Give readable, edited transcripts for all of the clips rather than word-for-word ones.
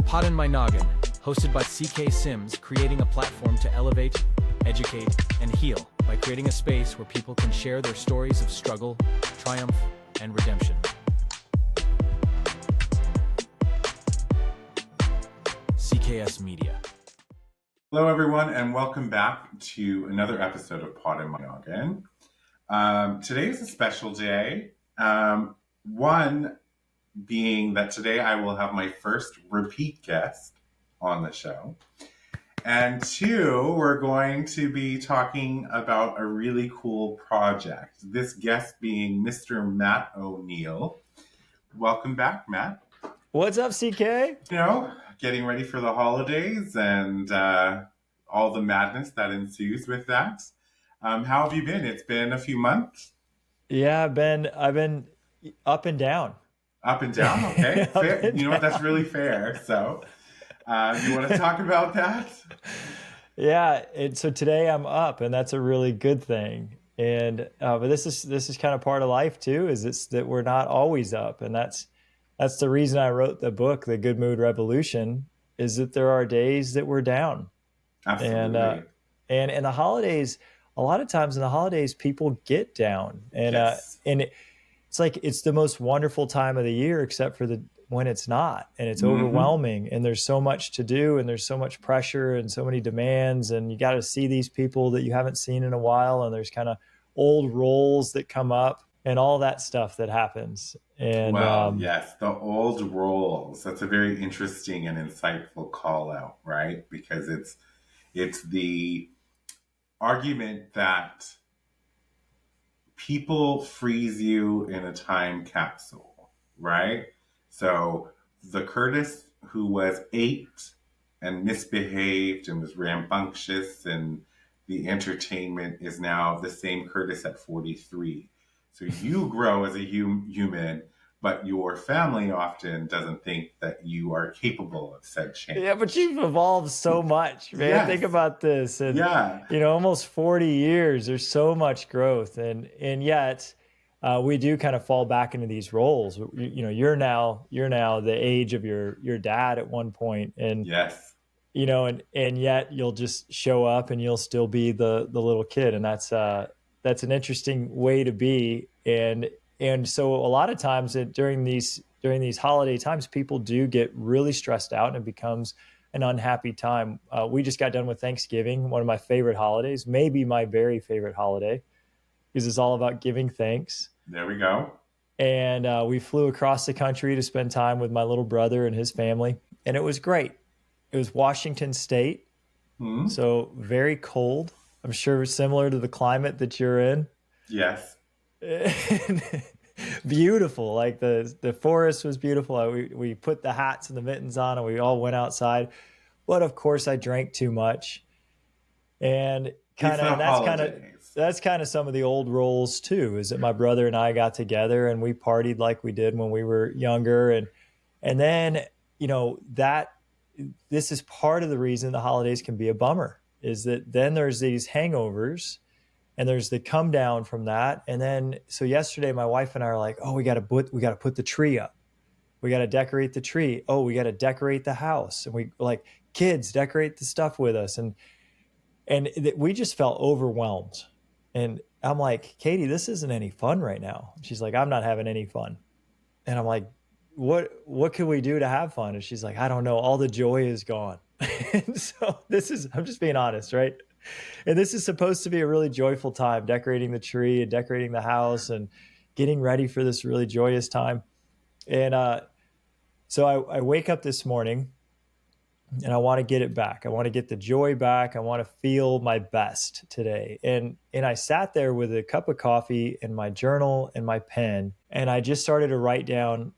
Poddin My Noggin, hosted by CK Sims, creating a platform to elevate, educate, and heal by creating a space where people can share their stories of struggle, triumph, and redemption. CKS Media. Hello, everyone, and welcome back to another episode of Poddin My Noggin. Today is a special day. One being that today I will have my first repeat guest on the show. And two, we're going to be talking about a really cool project. This guest being Mr. Matt O'Neill. Welcome back, Matt. What's up, CK? Getting ready for the holidays and all the madness that ensues with that. How have you been? It's been a few months. Yeah, I've been up and down. Up and down, okay. Fair. You know what? That's really fair. So, you want to talk about that? Yeah, so today I'm up, and that's a really good thing. And but this is kind of part of life too. It's that we're not always up, and that's the reason I wrote the book, The Good Mood Revolution, is that there are days that we're down. Absolutely. And in the holidays, a lot of times in the holidays, people get down, and Yes. it's like it's the most wonderful time of the year, except for when it's not, and it's overwhelming, and there's so much to do, and there's so much pressure and so many demands, and you got to see these people that you haven't seen in a while, and there's kind of old roles that come up and all that stuff that happens. And yes, the old roles. That's a very interesting and insightful call out, right? Because it's the argument that people freeze you in a time capsule, right? So the Curtis who was 8 and misbehaved and was rambunctious and the entertainment is now the same Curtis at 43. So you grow as a human, but your family often doesn't think that you are capable of said change. Yeah, but you've evolved so much, man. Yes. Think about this. And, Yeah. almost 40 years, there's so much growth. And yet we do kind of fall back into these roles. You're now the age of your dad at one point. And, Yes. and yet you'll just show up and you'll still be the little kid. And that's an interesting way to be. And so a lot of times during these holiday times, people do get really stressed out and it becomes an unhappy time. We just got done with Thanksgiving, one of my favorite holidays, maybe my very favorite holiday, because it's all about giving thanks. There we go. And we flew across the country to spend time with my little brother and his family. And it was great. It was Washington State. So very cold. I'm sure similar to the climate that you're in. Yes. Beautiful. Like the forest was beautiful. We put the hats and the mittens on and we all went outside. But of course I drank too much. And that's kind of some of the old roles too, is that my brother and I got together and we partied like we did when we were younger. And then, this is part of the reason the holidays can be a bummer, is that then there's these hangovers and there's the come down from that. And then, so yesterday my wife and I are like, oh, we got to put the tree up. We got to decorate the tree. Oh, we got to decorate the house. And we like, kids, decorate the stuff with us. And we just felt overwhelmed. And I'm like, Katie, this isn't any fun right now. She's like, I'm not having any fun. And I'm like, what can we do to have fun? And she's like, I don't know. All the joy is gone. And so I'm just being honest, right? And this is supposed to be a really joyful time, decorating the tree and decorating the house and getting ready for this really joyous time. And so I wake up this morning and I want to get it back. I want to get the joy back. I want to feel my best today. And I sat there with a cup of coffee and my journal and my pen, and I just started to write down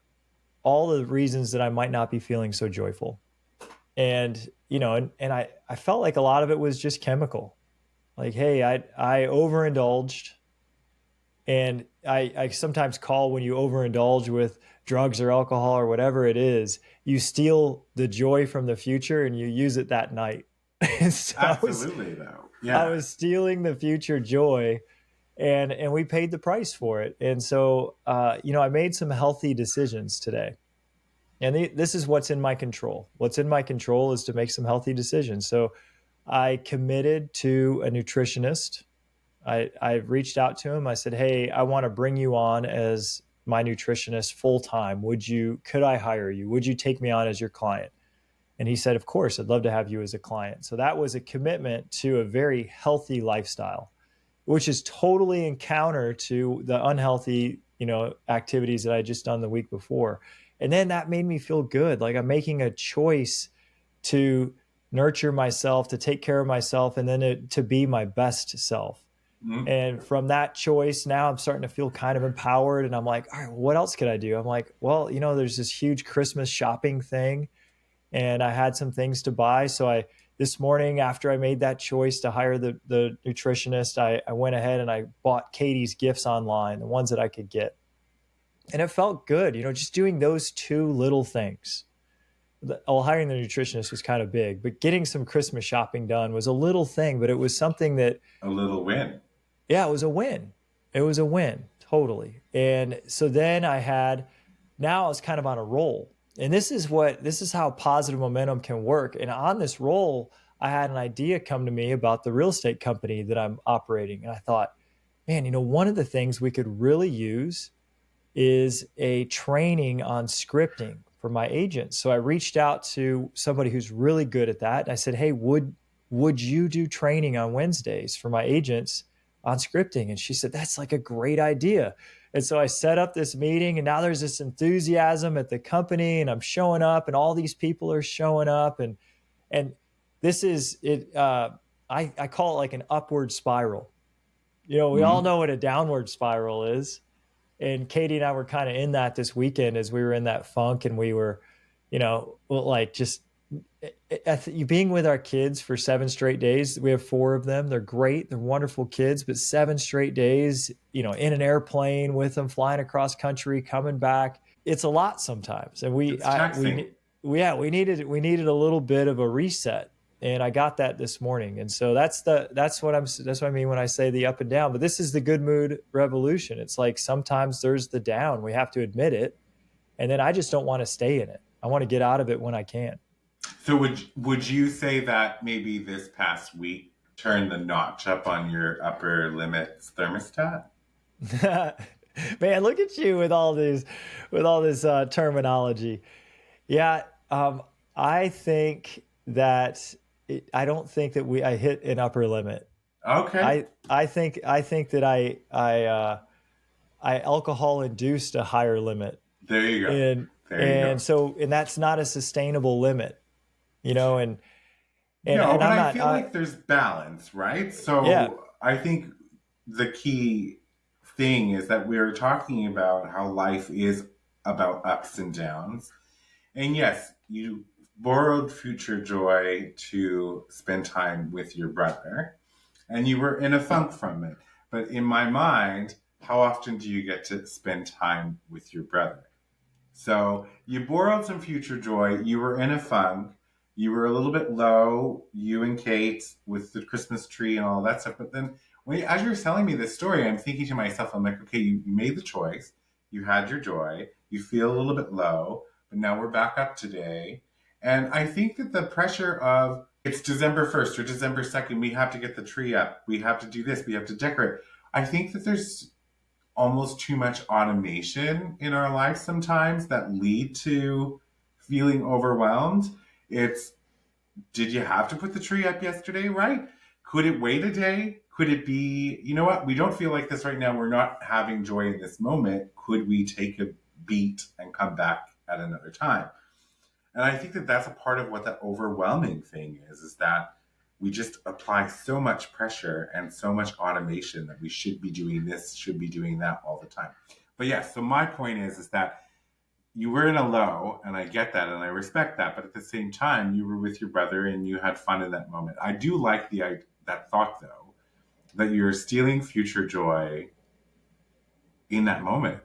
all the reasons that I might not be feeling so joyful. And, and I felt like a lot of it was just chemical. Like, hey, I overindulged. And I sometimes call when you overindulge with drugs or alcohol or whatever it is, you steal the joy from the future and you use it that night. So Absolutely, though. Yeah. I was stealing the future joy, and we paid the price for it. And so, I made some healthy decisions today. And this is what's in my control. What's in my control is to make some healthy decisions. So I committed to a nutritionist. I reached out to him. I said, hey, I want to bring you on as my nutritionist full time. Could I hire you? Would you take me on as your client? And he said, of course, I'd love to have you as a client. So that was a commitment to a very healthy lifestyle, which is totally in counter to the unhealthy, activities that I just done the week before. And then that made me feel good. Like I'm making a choice to nurture myself, to take care of myself, and then to be my best self. Mm-hmm. And from that choice, now I'm starting to feel kind of empowered. And I'm like, all right, what else could I do? I'm like, well, there's this huge Christmas shopping thing, and I had some things to buy. So this morning, after I made that choice to hire the nutritionist, I went ahead and I bought Katie's gifts online, the ones that I could get. And it felt good, just doing those two little things. Hiring the nutritionist was kind of big, but getting some Christmas shopping done was a little thing, but it was something that... A little win. Yeah, it was a win. It was a win, totally. And so then now I was kind of on a roll. And this is how positive momentum can work. And on this roll, I had an idea come to me about the real estate company that I'm operating. And I thought, man, one of the things we could really use is a training on scripting for my agents. So I reached out to somebody who's really good at that. And I said, hey, would you do training on Wednesdays for my agents on scripting? And she said, that's like a great idea. And so I set up this meeting, and now there's this enthusiasm at the company, and I'm showing up, and all these people are showing up. And this is it. I call it like an upward spiral. We all know what a downward spiral is. And Katie and I were kind of in that this weekend as we were in that funk, and we were, like just being with our kids for 7 straight days. We have 4 of them. They're great. They're wonderful kids, but 7 straight days, in an airplane with them, flying across country, coming back. It's a lot sometimes. And we needed a little bit of a reset. And I got that this morning. And so that's what I mean when I say the up and down. But this is the good mood revolution. It's like sometimes there's the down. We have to admit it. And then I just don't want to stay in it. I want to get out of it when I can. So would you say that maybe this past week turned the notch up on your upper limits thermostat? Man, look at you with all this terminology. Yeah, I think that I don't think that I hit an upper limit. Okay. I think that I alcohol induced a higher limit. There you go. And that's not a sustainable limit, and no, but I feel like there's balance, right? So yeah. I think the key thing is that we're talking about how life is about ups and downs. And yes, you borrowed future joy to spend time with your brother, and you were in a funk from it. But in my mind, how often do you get to spend time with your brother? So you borrowed some future joy. You were in a funk. You were a little bit low, you and Kate, with the Christmas tree and all that stuff. But then as you're telling me this story, I'm thinking to myself, I'm like, okay, you made the choice. You had your joy. You feel a little bit low, but now we're back up today. And I think that the pressure of it's December 1st or December 2nd, we have to get the tree up. We have to do this. We have to decorate. I think that there's almost too much automation in our lives sometimes that lead to feeling overwhelmed. It's, did you have to put the tree up yesterday, right? Could it wait a day? Could it be, you know what, we don't feel like this right now. We're not having joy in this moment. Could we take a beat and come back at another time? And I think that that's a part of what that overwhelming thing is that we just apply so much pressure and so much automation that we should be doing this, should be doing that all the time. But yes, so my point is that you were in a low, and I get that, and I respect that. But at the same time, you were with your brother, and you had fun in that moment. I do like that thought, though, that you're stealing future joy in that moment,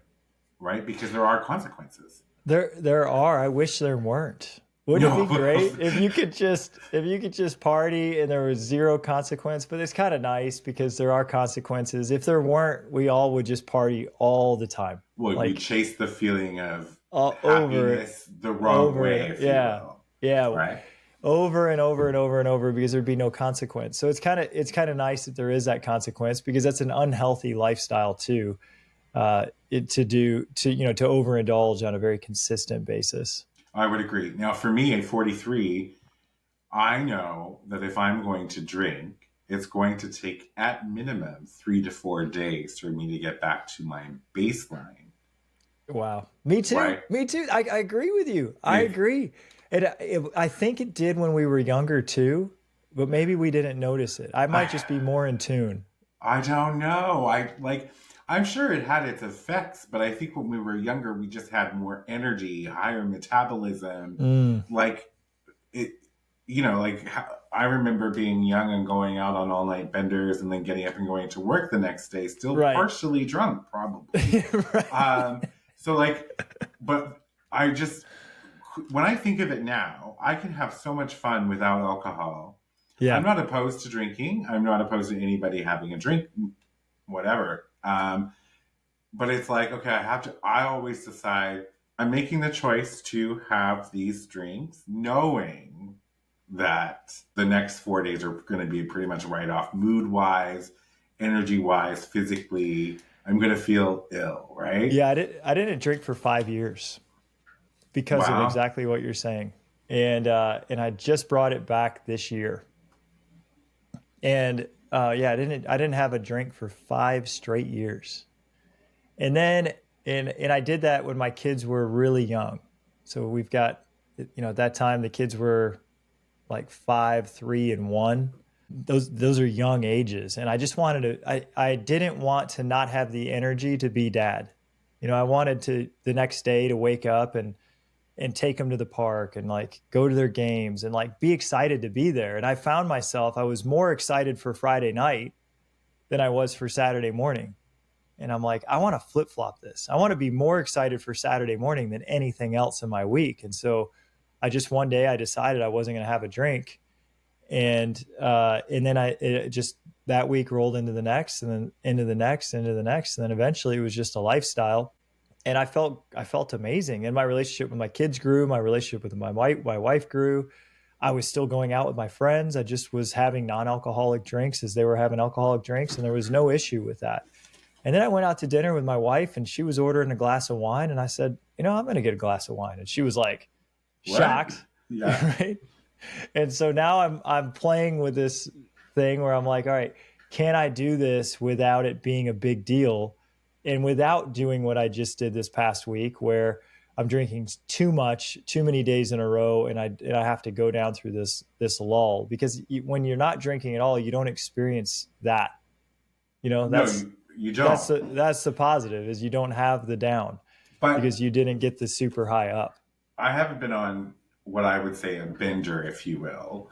right? Because there are consequences. There are. I wish there weren't. Wouldn't it be great if you could just party and there was zero consequence? But it's kind of nice because there are consequences. If there weren't, we all would just party all the time. Well, we chase the feeling of over, happiness the wrong over, way, if you yeah, will, yeah, right? over and over and over and over because there'd be no consequence. So it's kind of nice that there is that consequence because that's an unhealthy lifestyle too. To overindulge on a very consistent basis. I would agree. Now, for me at 43, I know that if I'm going to drink, it's going to take at minimum 3 to 4 days for me to get back to my baseline. Wow. Me too. Right? Me too. I agree with you. I If agree. I think it did when we were younger too, but maybe we didn't notice it. I might I, just be more in tune. I don't know. I'm sure it had its effects, but I think when we were younger, we just had more energy, higher metabolism. Mm, Like it, I remember being young and going out on all night benders and then getting up and going to work the next day, still right. partially drunk, probably. Right. So but I just, when I think of it now, I can have so much fun without alcohol. I'm Yeah. not opposed to drinking. I'm not opposed to anybody having a drink, whatever. But it's like, okay, I always decide I'm making the choice to have these drinks, knowing that the next 4 days are going to be pretty much right off, mood wise, energy wise, physically. I'm going to feel ill, right? Yeah. I didn't drink for 5 years because of Wow. exactly what you're saying. And I just brought it back this year. And yeah, I didn't have a drink for 5 straight years. And then and I did that when my kids were really young. So we've got at that time the kids were like 5, 3, and 1. Those are young ages, and I just wanted to. I didn't want to not have the energy to be dad. I wanted to the next day to wake up and take them to the park and like go to their games and like be excited to be there. And I found myself I was more excited for Friday night than I was for Saturday morning. And I'm like, I want to flip flop this. I want to be more excited for Saturday morning than anything else in my week. And so I just one day I decided I wasn't going to have a drink, and then it just that week rolled into the next, and then into the next, into the next, and then eventually it was just a lifestyle. And I felt amazing, and my relationship with my kids grew. My relationship with my wife grew. I was still going out with my friends. I just was having non-alcoholic drinks as they were having alcoholic drinks, and there was no issue with that. And then I went out to dinner with my wife, and she was ordering a glass of wine, and I said, I'm going to get a glass of wine. And she was like What? shocked, Yeah. right? And so now I'm playing with this thing where I'm like, all right, can I do this without it being a big deal and without doing what I just did this past week where I'm drinking too much, too many days in a row, and I have to go down through this lull because when you're not drinking at all, you don't experience that. No, you don't. That's the positive is you don't have the down But because you didn't get the super high up. I haven't been on what I would say a binger, if you will,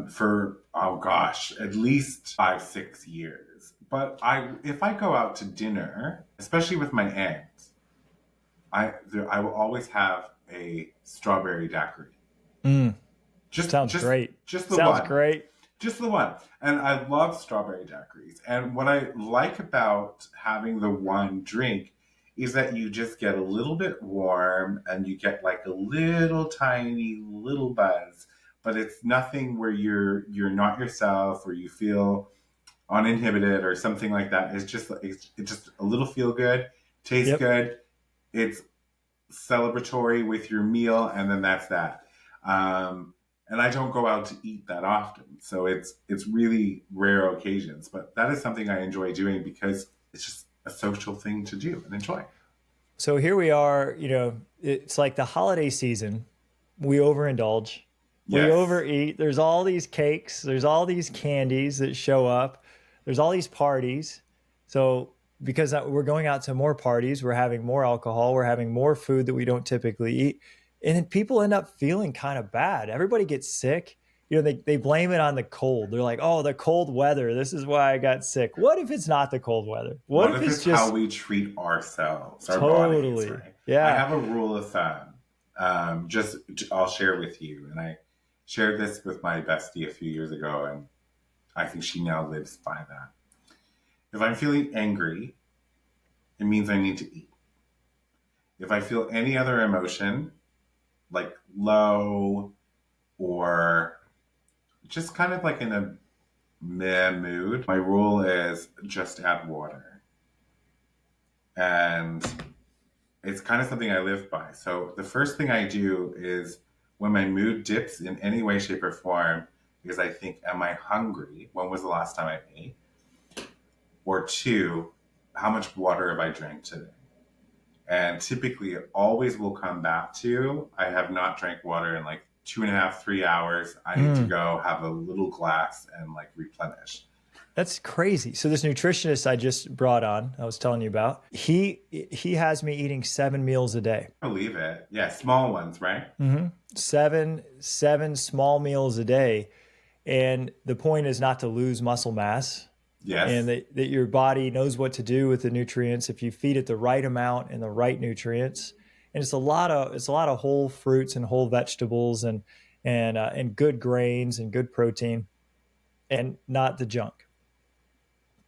for, oh gosh, at least 5, 6 years. But if I go out to dinner, especially with my aunts, I will always have a strawberry daiquiri. Mm, Just, sounds just, great. just the Sounds one. great. Just the one. And I love strawberry daiquiris. And what I like about having the one drink is that you just get a little bit warm and you get like a little tiny little buzz, but it's nothing where you're not yourself or you feel uninhibited or something like that. It's just a little feel good, tastes Yep. good. It's celebratory with your meal, and then that's that. And I don't go out to eat that often, so it's really rare occasions. But that is something I enjoy doing because it's just a social thing to do and enjoy. So here we are, it's like the holiday season. We overindulge. We Yes. overeat. There's all these cakes, there's all these candies that show up. There's all these parties. So because we're going out to more parties, we're having more alcohol, we're having more food that we don't typically eat. And then people end up feeling kind of bad. Everybody gets sick. They blame it on the cold. They're like, oh, the cold weather. This is why I got sick. What if it's not the cold weather? What What if if it's it's how just we treat ourselves, our bodies, totally? right? I Yeah. have a rule of thumb. Just I'll share with you, and I shared this with my bestie a few years ago, and I think she now lives by that. If I'm feeling angry, it means I need to eat. If I feel any other emotion, like low or just kind of like in a meh mood, my rule is just add water. And it's kind of something I live by. So the first thing I do is when my mood dips in any way, shape, or form, because I think, am I hungry? When was the last time I ate? Or two, how much water have I drank today? And typically it always will come back to, I have not drank water in like 2.5, 3 hours. I need to go have a little glass and like replenish. That's crazy. So this nutritionist I just brought on, I was telling you about, he has me eating 7 meals a day. I believe it. Yeah, small ones, right? Seven small meals a day. And the point is not to lose muscle mass. Yes. And that your body knows what to do with the nutrients if you feed it the right amount and the right nutrients. And it's a lot of whole fruits and whole vegetables and good grains and good protein and not the junk.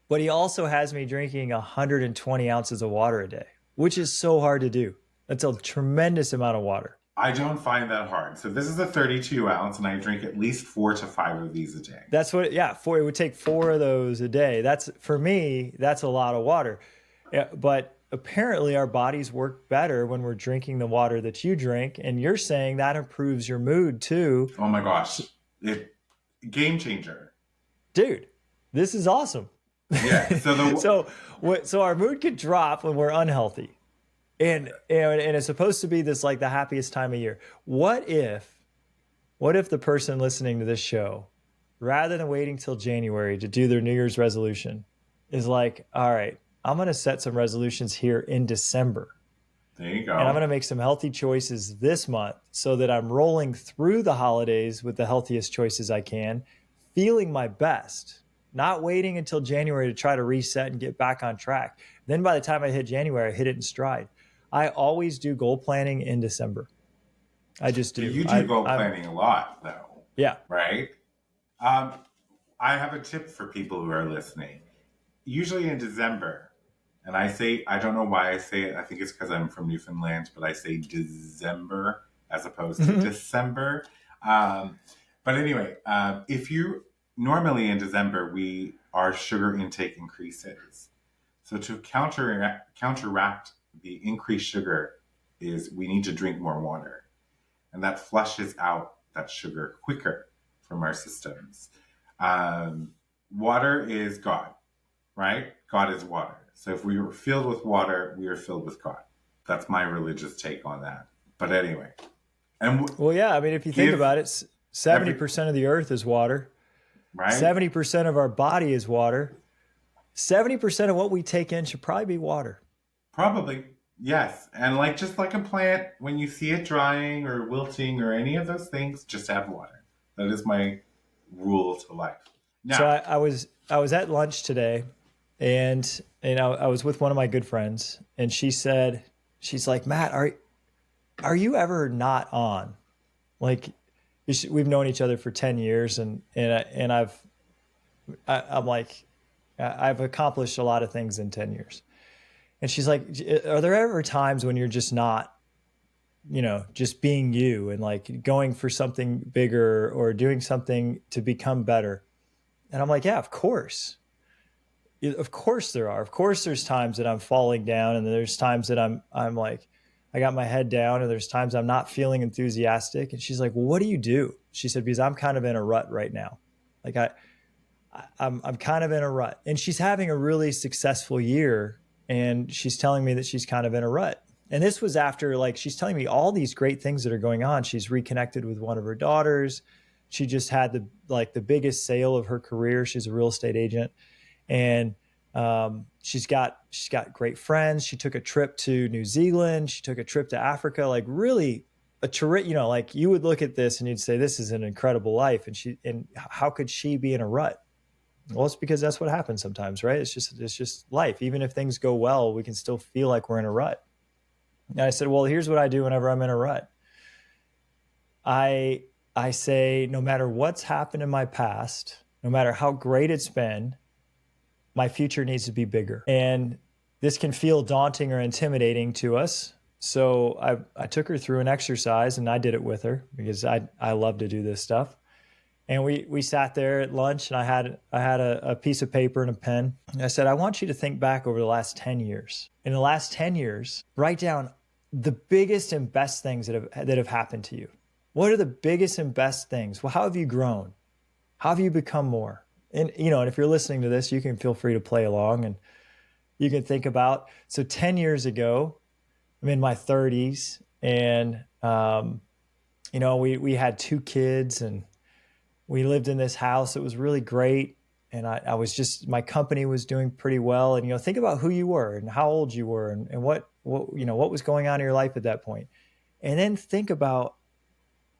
But he also has me drinking 120 ounces of water a day, which is so hard to do. That's a tremendous amount of water. I don't find that hard. So this is a 32 ounce and I drink at least 4 to 5 of these a day. That's what, yeah, it would take 4 of those a day. That's, for me, that's a lot of water. Yeah, but apparently our bodies work better when we're drinking the water that you drink. And you're saying that improves your mood too. Oh my gosh. Game changer. Dude, this is awesome. Yeah. So our mood could drop when we're unhealthy. And it's supposed to be this like the happiest time of year. What if the person listening to this show, rather than waiting till January to do their New Year's resolution, is like, all right, I'm going to set some resolutions here in December. There you go. And I'm going to make some healthy choices this month so that I'm rolling through the holidays with the healthiest choices I can, feeling my best, not waiting until January to try to reset and get back on track. Then by the time I hit January, I hit it in stride. I always do goal planning in December. I just do. You do goal planning a lot, though. Yeah. Right? I have a tip for people who are listening. Usually in December, and I don't know why I say it. I think it's because I'm from Newfoundland, but I say December as opposed to December. But anyway, if you normally in December, our sugar intake increases. So to counteract the increased sugar is we need to drink more water. And that flushes out that sugar quicker from our systems. Water is God, right? God is water. So if we were filled with water, we are filled with God. That's my religious take on that. But anyway. Well, yeah, I mean, if you think about it, 70% of the earth is water. Right? 70% of our body is water. 70% of what we take in should probably be water. Probably, yes. And just like a plant, when you see it drying or wilting or any of those things, just add water. That is my rule to life. Now, so I was at lunch today, and I was with one of my good friends, and she's like, Matt, are you ever not on? Like, we've known each other for 10 years, and I'm like, I've accomplished a lot of things in 10 years. And she's like, are there ever times when you're just not, just being you and like going for something bigger or doing something to become better? And I'm like, yeah, of course. Of course there are. Of course there's times that I'm falling down, and there's times that I'm like, I got my head down, and there's times I'm not feeling enthusiastic. And she's like, well, what do you do? She said, because I'm kind of in a rut right now. Like I'm kind of in a rut. And she's having a really successful year, and she's telling me that she's kind of in a rut. And this was after, like, she's telling me all these great things that are going on. She's reconnected with one of her daughters. She just had the biggest sale of her career. She's a real estate agent. And she's got great friends. She took a trip to New Zealand. She took a trip to Africa, like really a terrific, like you would look at this and you'd say, this is an incredible life. And how could she be in a rut? Well, it's because that's what happens sometimes, right? It's just life. Even if things go well, we can still feel like we're in a rut. And I said, well, here's what I do whenever I'm in a rut. I say, no matter what's happened in my past, no matter how great it's been, my future needs to be bigger. And this can feel daunting or intimidating to us. So I took her through an exercise, and I did it with her because I love to do this stuff. And we sat there at lunch, and I had a piece of paper and a pen. And I said, I want you to think back over the last 10 years. In the last 10 years, write down the biggest and best things that have happened to you. What are the biggest and best things? Well, how have you grown? How have you become more? And and if you're listening to this, you can feel free to play along, and you can think about, so 10 years ago, I'm in my 30s, and we had 2 kids, and we lived in this house. It was really great. And I was my company was doing pretty well. And, think about who you were and how old you were, and what was going on in your life at that point. And then think about,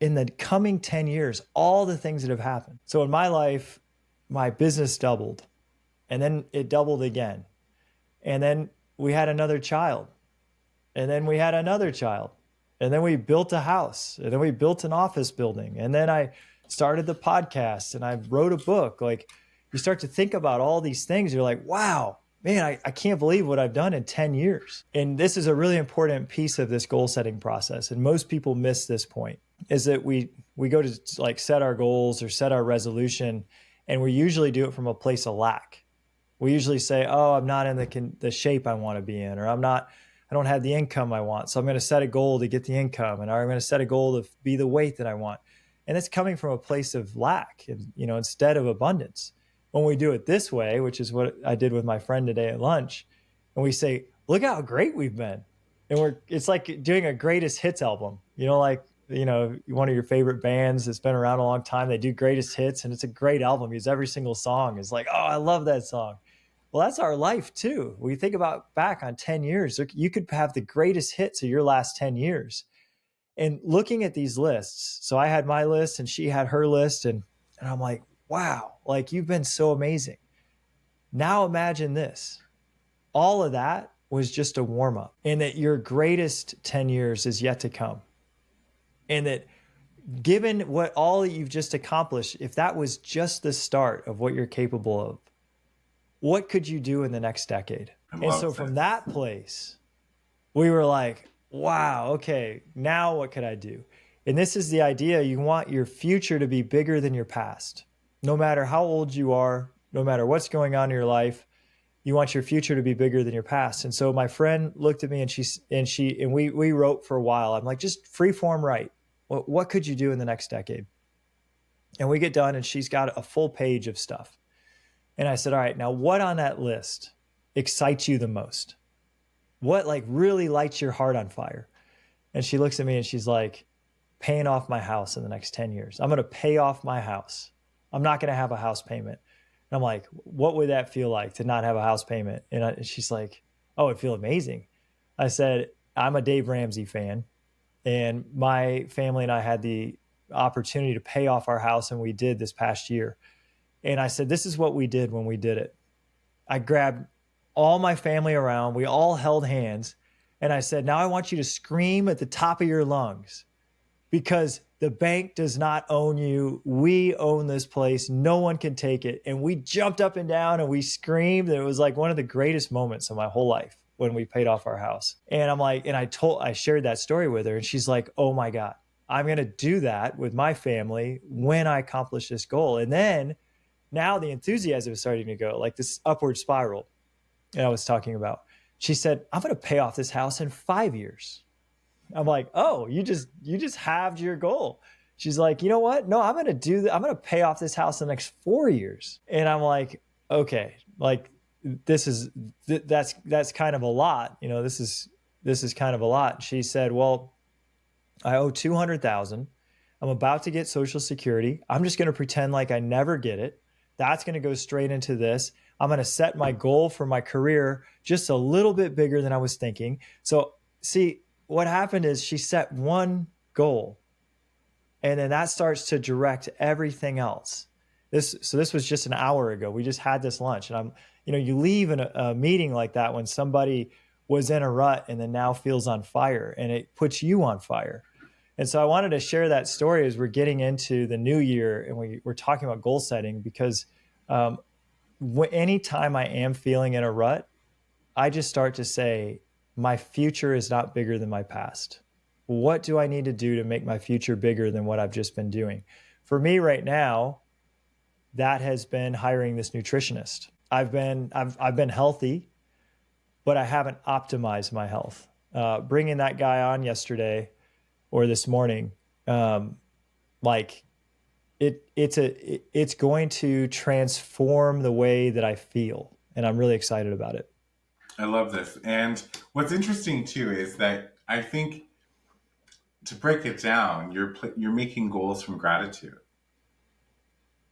in the coming 10 years, all the things that have happened. So in my life, my business doubled, and then it doubled again. And then we had another child, and then we had another child, and then we built a house, and then we built an office building. And then I started the podcast, and I wrote a book. Like, you start to think about all these things. You're like, wow, man, I can't believe what I've done in 10 years. And this is a really important piece of this goal setting process. And most people miss this point, is that we go to like set our goals or set our resolution, and we usually do it from a place of lack. We usually say, oh, I'm not in the shape I want to be in, or I don't have the income I want. So I'm going to set a goal to get the income, and I'm going to set a goal to be the weight that I want. And it's coming from a place of lack, instead of abundance. When we do it this way, which is what I did with my friend today at lunch, and we say, look how great we've been. And it's like doing a greatest hits album, one of your favorite bands that's been around a long time, they do greatest hits, and it's a great album because every single song is like, oh, I love that song. Well, that's our life too. We think about back on 10 years, you could have the greatest hits of your last 10 years. And looking at these lists, so I had my list and she had her list, and I'm like, wow, like, you've been so amazing. Now imagine this. All of that was just a warm up, and that your greatest 10 years is yet to come. And that given what all that you've just accomplished, if that was just the start of what you're capable of, what could you do in the next decade? And so from that place, we were like, wow, okay, now what could I do? And this is the idea. You want your future to be bigger than your past. No matter how old you are, no matter what's going on in your life, you want your future to be bigger than your past. And so my friend looked at me, and we wrote for a while. I'm like, just free form write. What could you do in the next decade? And we get done, and she's got a full page of stuff. And I said, all right, now what on that list excites you the most? What really lights your heart on fire? And she looks at me and she's like, paying off my house in the next 10 years. I'm going to pay off my house. I'm not going to have a house payment. And I'm like, what would that feel like to not have a house payment? And she's like, oh, it'd feel amazing. I said, I'm a Dave Ramsey fan, and my family and I had the opportunity to pay off our house, and we did this past year. And I said, this is what we did when we did it. I grabbed all my family around. We all held hands. And I said, now I want you to scream at the top of your lungs, because the bank does not own you. We own this place. No one can take it. And we jumped up and down and we screamed. And it was like one of the greatest moments of my whole life when we paid off our house. And I'm like, and I shared that story with her, and she's like, oh my God, I'm going to do that with my family when I accomplish this goal. And then now the enthusiasm is starting to go, like this upward spiral that I was talking about. She said, I'm going to pay off this house in 5 years. I'm like, oh, you just halved your goal. She's like, you know what? No, I'm going to do that. I'm going to pay off this house in the next 4 years. And I'm like, okay, like that's kind of a lot. This is kind of a lot. She said, well, I owe $200,000. I'm about to get Social Security. I'm just going to pretend like I never get it. That's going to go straight into this. I'm going to set my goal for my career just a little bit bigger than I was thinking. So see, what happened is she set one goal, and then that starts to direct everything else. This was just an hour ago. We just had this lunch, and you leave in a meeting like that when somebody was in a rut and then now feels on fire, and it puts you on fire. And so I wanted to share that story as we're getting into the new year, and we're talking about goal setting, because anytime I am feeling in a rut, I just start to say, my future is not bigger than my past. What do I need to do to make my future bigger than what I've just been doing? For me right now, that has been hiring this nutritionist. I've been healthy, but I haven't optimized my health. Bringing that guy on yesterday or this morning, like it's going to transform the way that I feel, and I'm really excited about it. I love this. And what's interesting too is that I think to break it down, you're making goals from gratitude,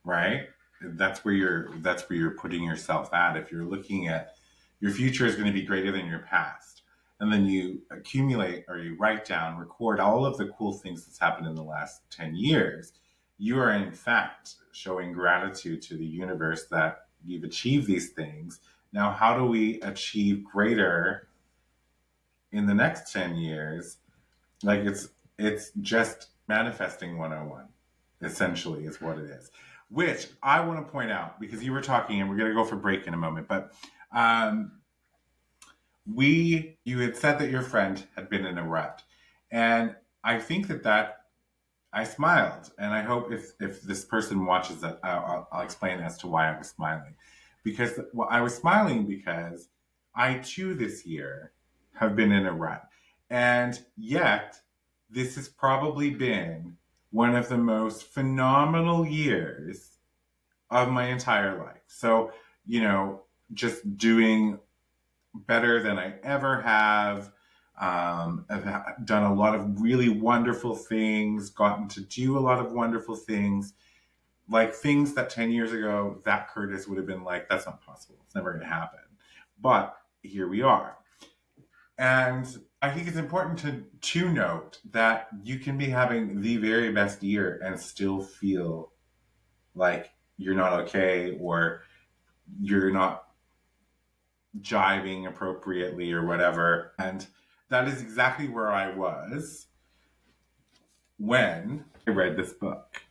right? That's where you're putting yourself at. If you're looking at your future is going to be greater than your past, and then you accumulate or you write down, record all of the cool things that's happened in the last 10 years, you are in fact showing gratitude to the universe that you've achieved these things. Now, how do we achieve greater in the next 10 years? Like it's just manifesting 101, essentially, is what it is. Which I want to point out because you were talking, and we're going to go for break in a moment, but you had said that your friend had been in a rut, and I think that I smiled, and I hope if this person watches that, I'll explain as to why I was smiling, because I was smiling because I too this year have been in a rut, and yet this has probably been one of the most phenomenal years of my entire life. So, just doing better than I ever have. I've done a lot of really wonderful things, gotten to do a lot of wonderful things, like things that 10 years ago, that Curtis would have been like, that's not possible. It's never going to happen. But here we are. And I think it's important to note that you can be having the very best year and still feel like you're not okay, or you're not jiving appropriately or whatever. And that is exactly where I was when I read this book.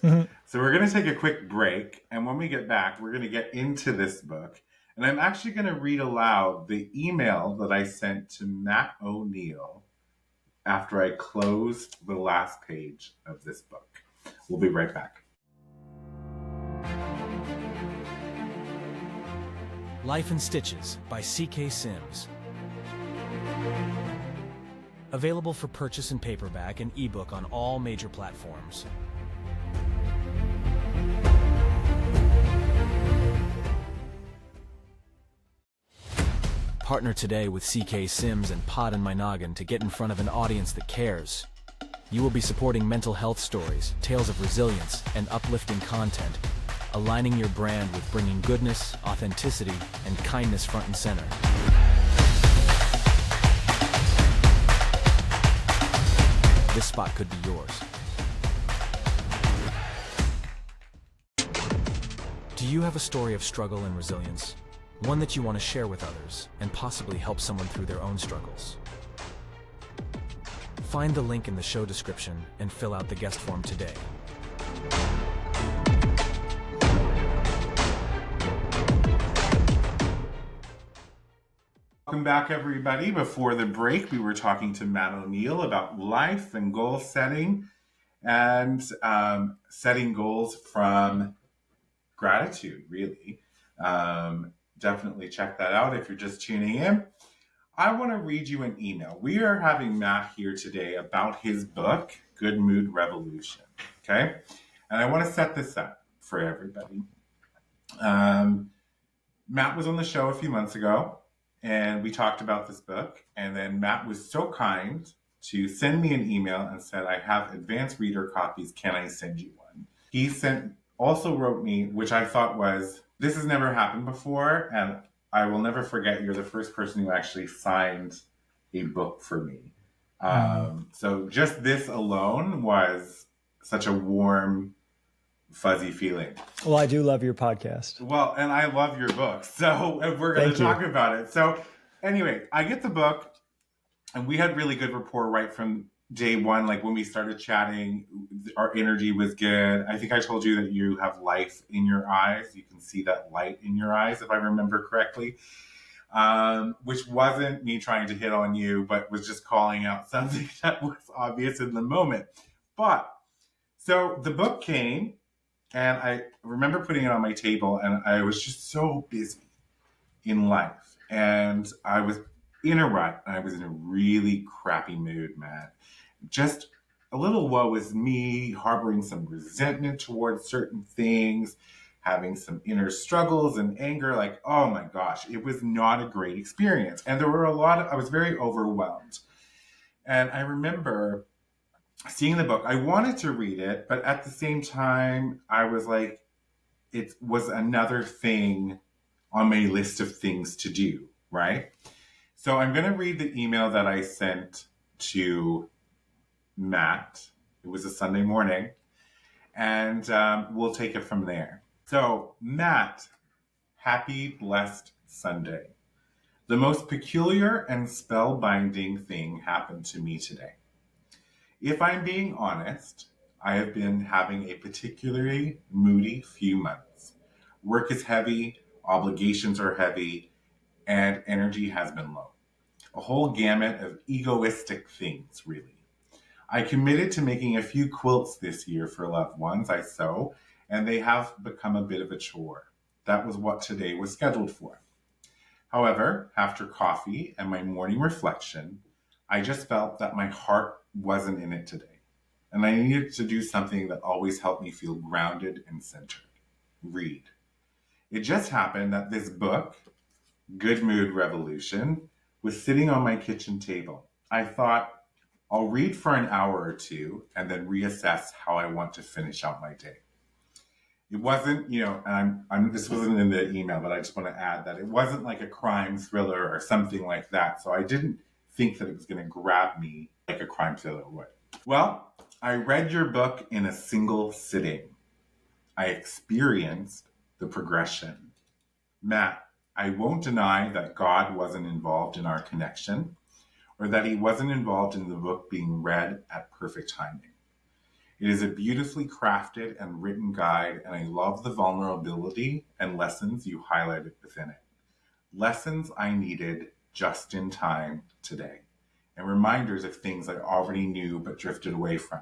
So we're going to take a quick break. And when we get back, we're going to get into this book. And I'm actually going to read aloud the email that I sent to Matt O'Neill after I closed the last page of this book. We'll be right back. Life in Stitches by C.K. Sims. Available for purchase in paperback and ebook on all major platforms. Partner today with C.K. Sims and Poddin My Noggin to get in front of an audience that cares. You will be supporting mental health stories, tales of resilience, and uplifting content, aligning your brand with bringing goodness, authenticity, and kindness front and center. This spot could be yours. Do you have a story of struggle and resilience? One that you want to share with others and possibly help someone through their own struggles? Find the link in the show description and fill out the guest form today. Welcome back, everybody. Before the break, we were talking to Matt O'Neill about life and goal setting, and setting goals from gratitude, really. Definitely check that out if you're just tuning in. I want to read you an email. We are having Matt here today about his book, Good Mood Revolution. Okay? And I want to set this up for everybody. Matt was on the show a few months ago, and we talked about this book. And then Matt was so kind to send me an email and said, I have advanced reader copies. Can I send you one? He also wrote me, which I thought was, this has never happened before, and I will never forget, you're the first person who actually signed a book for me. So just this alone was such a warm, fuzzy feeling. Well, I do love your podcast. Well, and I love your book, so we're going to talk about it. So anyway, I get the book, and we had really good rapport right from day one. Like when we started chatting, our energy was good. I think I told you that you have life in your eyes. You can see that light in your eyes, if I remember correctly. which wasn't me trying to hit on you, but was just calling out something that was obvious in the moment. But so the book came, and I remember putting it on my table, and I was just so busy in life. And I was in a rut. I was in a really crappy mood, man. Just a little woe is me, harboring some resentment towards certain things, having some inner struggles and anger. Like, oh my gosh, it was not a great experience. And there were I was very overwhelmed. And I remember seeing the book. I wanted to read it, but at the same time, I was like, it was another thing on my list of things to do, right? So I'm going to read the email that I sent to Matt. It was a Sunday morning, and we'll take it from there. So, Matt, happy blessed Sunday. The most peculiar and spellbinding thing happened to me today. If I'm being honest, I have been having a particularly moody few months. Work is heavy, obligations are heavy, and energy has been low. A whole gamut of egoistic things, really. I committed to making a few quilts this year for loved ones I sew, and they have become a bit of a chore. That was what today was scheduled for. However, after coffee and my morning reflection, I just felt that my heart wasn't in it today, and I needed to do something that always helped me feel grounded and centered. Read. It just happened that this book, Good Mood Revolution, was sitting on my kitchen table. I thought, I'll read for an hour or two and then reassess how I want to finish out my day. It wasn't, and this wasn't in the email, but I just want to add that it wasn't like a crime thriller or something like that. So I didn't think that it was going to grab me like a crime thriller would. Well, I read your book in a single sitting. I experienced the progression. Matt, I won't deny that God wasn't involved in our connection, or that he wasn't involved in the book being read at perfect timing. It is a beautifully crafted and written guide, and I love the vulnerability and lessons you highlighted within it. Lessons I needed just in time today, and reminders of things I already knew but drifted away from.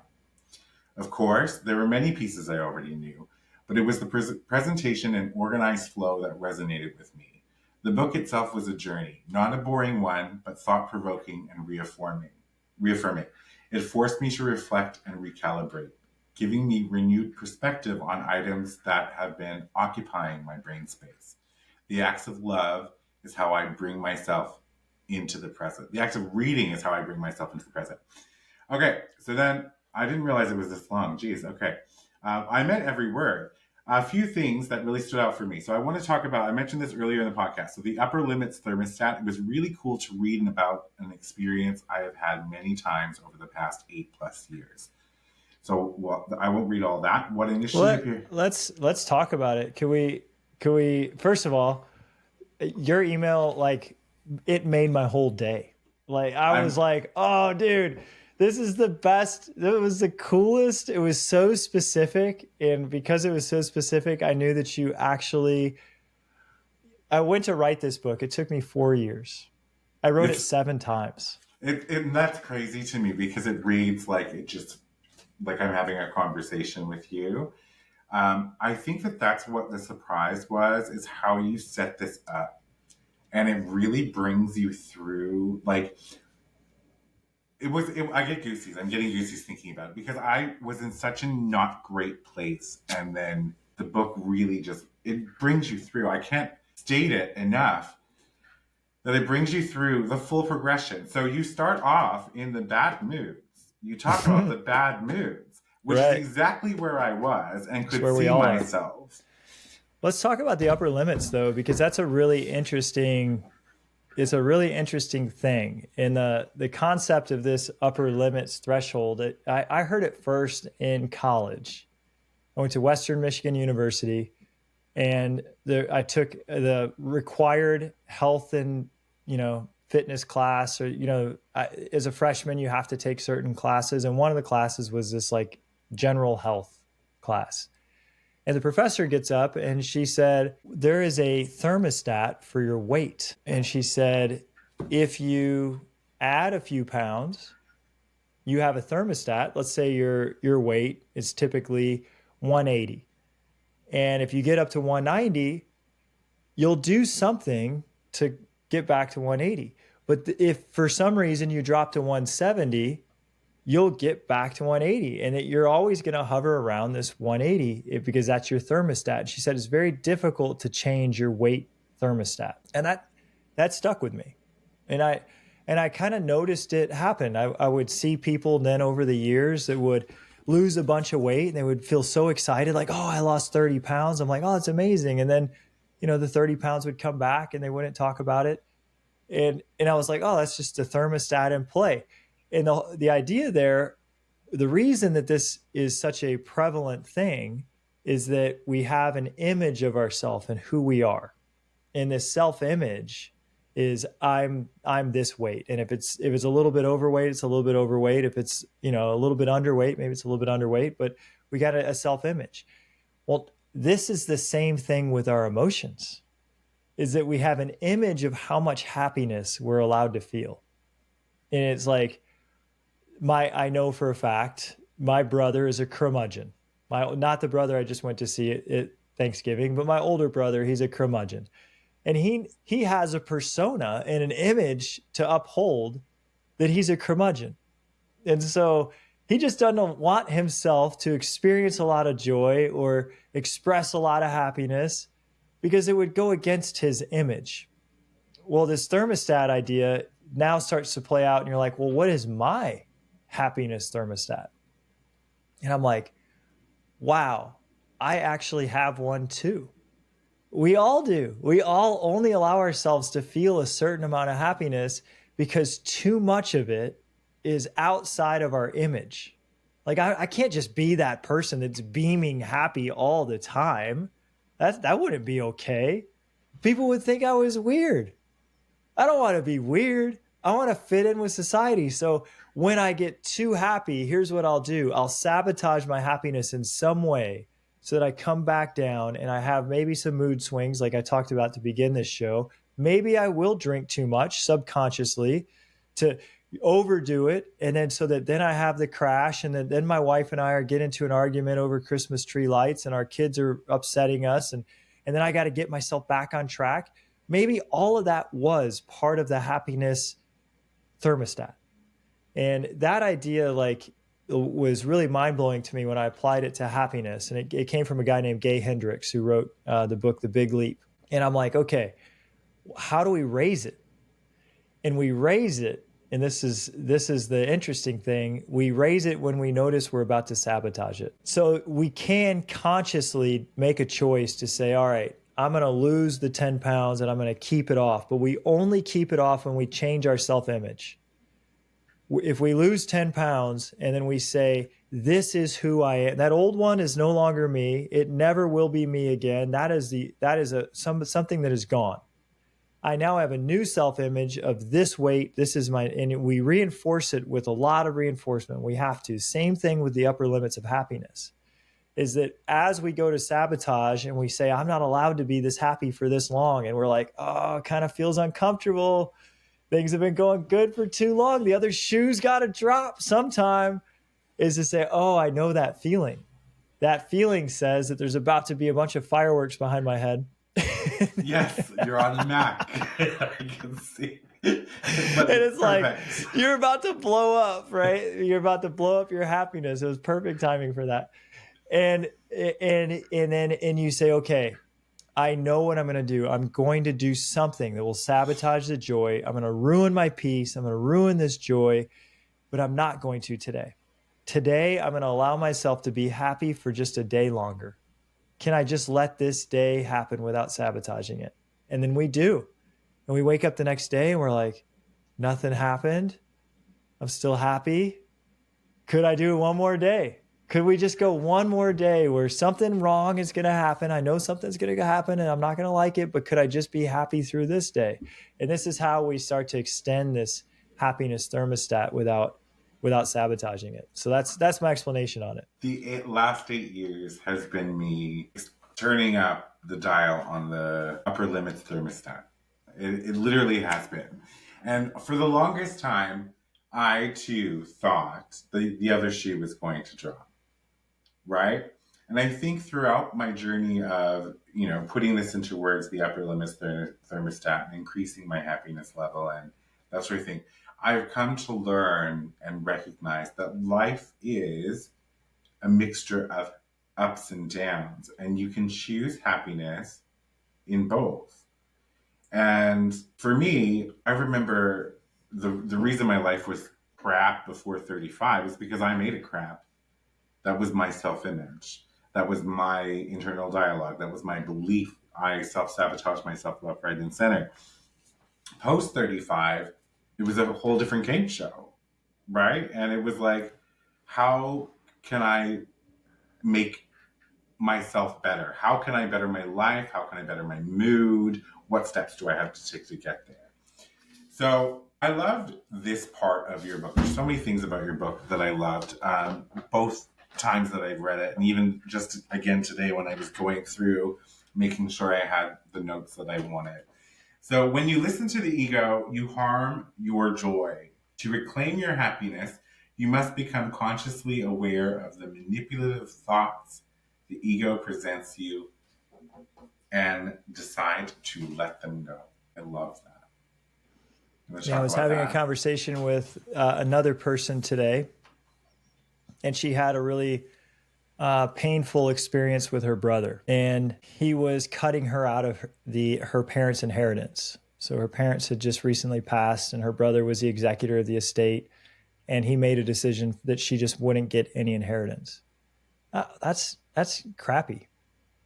Of course, there were many pieces I already knew, but it was the presentation and organized flow that resonated with me. The book itself was a journey, not a boring one, but thought-provoking and reaffirming. It forced me to reflect and recalibrate, giving me renewed perspective on items that have been occupying my brain space. The acts of love is how I bring myself into the present. The acts of reading is how I bring myself into the present. Okay, so then I didn't realize it was this long. Geez, okay. I meant every word. A few things that really stood out for me. So I want to talk about, I mentioned this earlier in the podcast. So the upper limits thermostat, it was really cool to read about an experience I have had many times over the past 8+ years. So I won't read all that. What initially appeared? Let's talk about it. Can we first of all, your email, like, it made my whole day. Like, I was like, oh dude, this is the best. It was the coolest. It was so specific. And because it was so specific, I knew that I went to write this book. It took me 4 years. I wrote it 7 times. And that's crazy to me because it reads like like I'm having a conversation with you. I think that that's what the surprise was, is how you set this up. And it really brings you through, like, I get goosies. I'm getting goosies thinking about it because I was in such a not great place. And then the book really it brings you through. I can't state it enough that it brings you through the full progression. So you start off in the bad moods. You talk about the bad moods, which is exactly where I was and could see myself. Let's talk about the upper limits though, because that's a really interesting thing. And the concept of this upper limits threshold, I heard it first in college. I went to Western Michigan University, and I took the required health and fitness class, or as a freshman you have to take certain classes, and one of the classes was this like general health class. And the professor gets up and she said, there is a thermostat for your weight. And she said, if you add a few pounds, you have a thermostat. Let's say your weight is typically 180. And if you get up to 190, you'll do something to get back to 180. But if for some reason you drop to 170, you'll get back to 180, and you're always going to hover around this 180 because that's your thermostat. She said it's very difficult to change your weight thermostat. And that stuck with me. And I kind of noticed it happen. I would see people then over the years that would lose a bunch of weight and they would feel so excited, like, oh, I lost 30 pounds. I'm like, oh, it's amazing. And then, the 30 pounds would come back and they wouldn't talk about it. And I was like, oh, that's just the thermostat in play. And the idea there, the reason that this is such a prevalent thing is that we have an image of ourselves and who we are. And this self-image is I'm this weight. And if it's a little bit overweight, it's a little bit overweight. If it's, a little bit underweight, maybe it's a little bit underweight, but we got a self-image. Well, this is the same thing with our emotions, is that we have an image of how much happiness we're allowed to feel. And it's like, I know for a fact, my brother is a curmudgeon. Not the brother I just went to see at Thanksgiving, but my older brother, he's a curmudgeon. And he has a persona and an image to uphold that he's a curmudgeon. And so he just doesn't want himself to experience a lot of joy or express a lot of happiness because it would go against his image. Well, this thermostat idea now starts to play out and you're like, well, what is my happiness thermostat? And I'm like, wow, I actually have one too. We all do. We all only allow ourselves to feel a certain amount of happiness because too much of it is outside of our image. Like I can't just be that person that's beaming happy all the time. That wouldn't be okay. People would think I was weird. I don't want to be weird. I want to fit in with society. So when I get too happy, here's what I'll do. I'll sabotage my happiness in some way so that I come back down and I have maybe some mood swings like I talked about to begin this show. Maybe I will drink too much subconsciously to overdo it. And then so that then I have the crash and then my wife and I are get into an argument over Christmas tree lights and our kids are upsetting us. And then I got to get myself back on track. Maybe all of that was part of the happiness thermostat. And that idea was really mind-blowing to me when I applied it to happiness. And it came from a guy named Gay Hendricks who wrote the book, The Big Leap. And I'm like, okay, how do we raise it? And we raise it, and this is the interesting thing, we raise it when we notice we're about to sabotage it. So we can consciously make a choice to say, all right, I'm going to lose the 10 pounds and I'm going to keep it off. But we only keep it off when we change our self-image. If we lose 10 pounds and then we say, this is who I am, that old one is no longer me. It never will be me again. That is something that is gone. I now have a new self-image of this weight. This is and we reinforce it with a lot of reinforcement. We have to. Same thing with the upper limits of happiness. Is that as we go to sabotage and we say, I'm not allowed to be this happy for this long. And we're like, oh, it kind of feels uncomfortable. Things have been going good for too long. The other shoe's got to drop sometime. Is to say, oh, I know that feeling. That feeling says that there's about to be a bunch of fireworks behind my head. Yes, you're on the Mac. I can see. And it's perfect. Like, you're about to blow up, right? You're about to blow up your happiness. It was perfect timing for that. And you say, okay, I know what I'm going to do. I'm going to do something that will sabotage the joy. I'm going to ruin my peace. I'm going to ruin this joy, but I'm not going to today. Today, I'm going to allow myself to be happy for just a day longer. Can I just let this day happen without sabotaging it? And then we do. And we wake up the next day and we're like, nothing happened. I'm still happy. Could I do one more day? Could we just go one more day where something wrong is going to happen? I know something's going to happen and I'm not going to like it, but could I just be happy through this day? And this is how we start to extend this happiness thermostat without without sabotaging it. So that's my explanation on it. The last 8 years has been me turning up the dial on the upper limits thermostat. It literally has been. And for the longest time, I too thought the other shoe was going to drop, right? And I think throughout my journey of, putting this into words, the upper limits thermostat, and increasing my happiness level and that sort of thing, I've come to learn and recognize that life is a mixture of ups and downs, and you can choose happiness in both. And for me, I remember the reason my life was crap before 35 is because I made it crap. That was my self-image. That was my internal dialogue. That was my belief. I self-sabotaged myself left, right, and center. Post 35, it was a whole different game show, right? And it was like, how can I make myself better? How can I better my life? How can I better my mood? What steps do I have to take to get there? So I loved this part of your book. There's so many things about your book that I loved, both times that I've read it, and even just again today when I was going through, making sure I had the notes that I wanted. So when you listen to the ego, you harm your joy. To reclaim your happiness, you must become consciously aware of the manipulative thoughts the ego presents you and decide to let them go. I love that. Yeah, I was having a conversation with another person today, and she had a really painful experience with her brother, and he was cutting her out of her parents' inheritance. So her parents had just recently passed, and her brother was the executor of the estate, and he made a decision that she just wouldn't get any inheritance. That's crappy,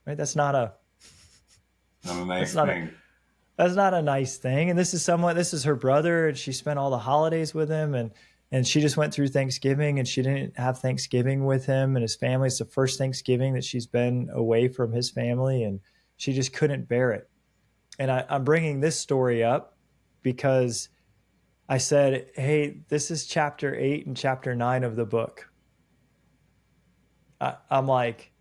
right? That's not a nice thing. That's not a nice thing. And this is her brother, and she spent all the holidays with him, and she just went through Thanksgiving, and she didn't have Thanksgiving with him and his family. It's the first Thanksgiving that she's been away from his family, and she just couldn't bear it. And I'm bringing this story up because I said, hey, this is chapter 8 and chapter 9 of the book. I'm like,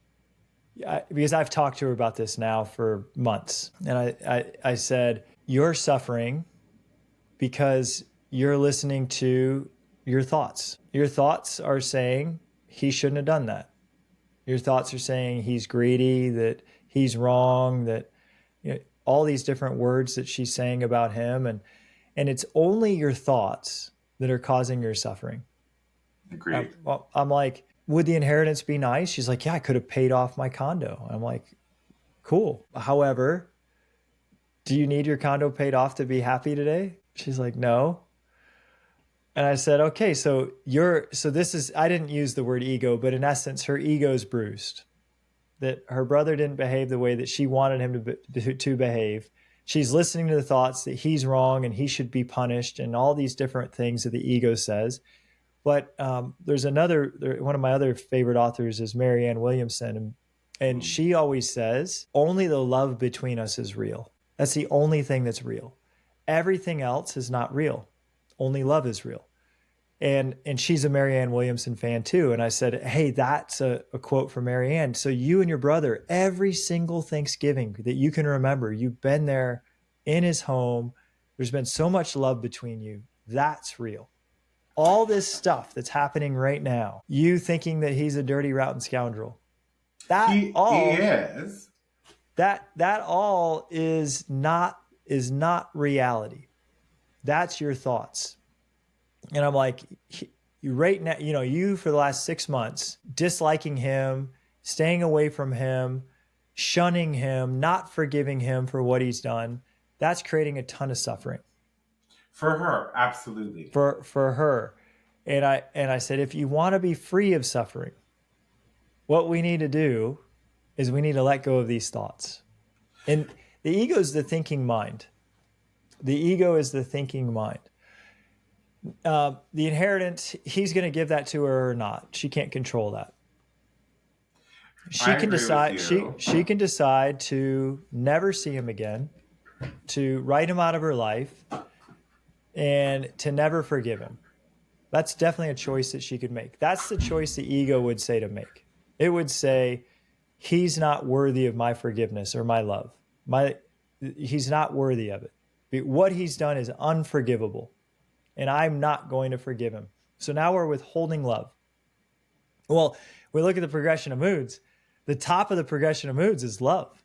because I've talked to her about this now for months. And I said, you're suffering because you're listening to your thoughts. Your thoughts are saying he shouldn't have done that. Your thoughts are saying he's greedy, that he's wrong, that all these different words that she's saying about him. And it's only your thoughts that are causing your suffering. Agreed. I'm like, would the inheritance be nice? She's like, yeah, I could have paid off my condo. I'm like, cool. However, do you need your condo paid off to be happy today? She's like, no. And I said, okay, so this is, I didn't use the word ego, but in essence, her ego's bruised. That her brother didn't behave the way that she wanted him to behave. She's listening to the thoughts that he's wrong and he should be punished and all these different things that the ego says. But there's one of my other favorite authors is Marianne Williamson. And she always says, only the love between us is real. That's the only thing that's real. Everything else is not real. Only love is real. And she's a Marianne Williamson fan too. And I said, hey, that's a quote from Marianne. So you and your brother, every single Thanksgiving that you can remember, you've been there in his home. There's been so much love between you. That's real. All this stuff that's happening right now, you thinking that he's a dirty, rotten scoundrel. He is. That all is not reality. That's your thoughts. And I'm like, you right now, you for the last 6 months, disliking him, staying away from him, shunning him, not forgiving him for what he's done, that's creating a ton of suffering. For her, absolutely. For her. And I said, if you want to be free of suffering, what we need to do is we need to let go of these thoughts. And the ego is the thinking mind. The ego is the thinking mind. The inheritance, he's going to give that to her or not. She can't control that. She can decide. She can decide to never see him again, to write him out of her life, and to never forgive him. That's definitely a choice that she could make. That's the choice the ego would say to make. It would say, he's not worthy of my forgiveness or my love. He's not worthy of it. What he's done is unforgivable, and I'm not going to forgive him. So now we're withholding love. Well, we look at the progression of moods. The top of the progression of moods is love.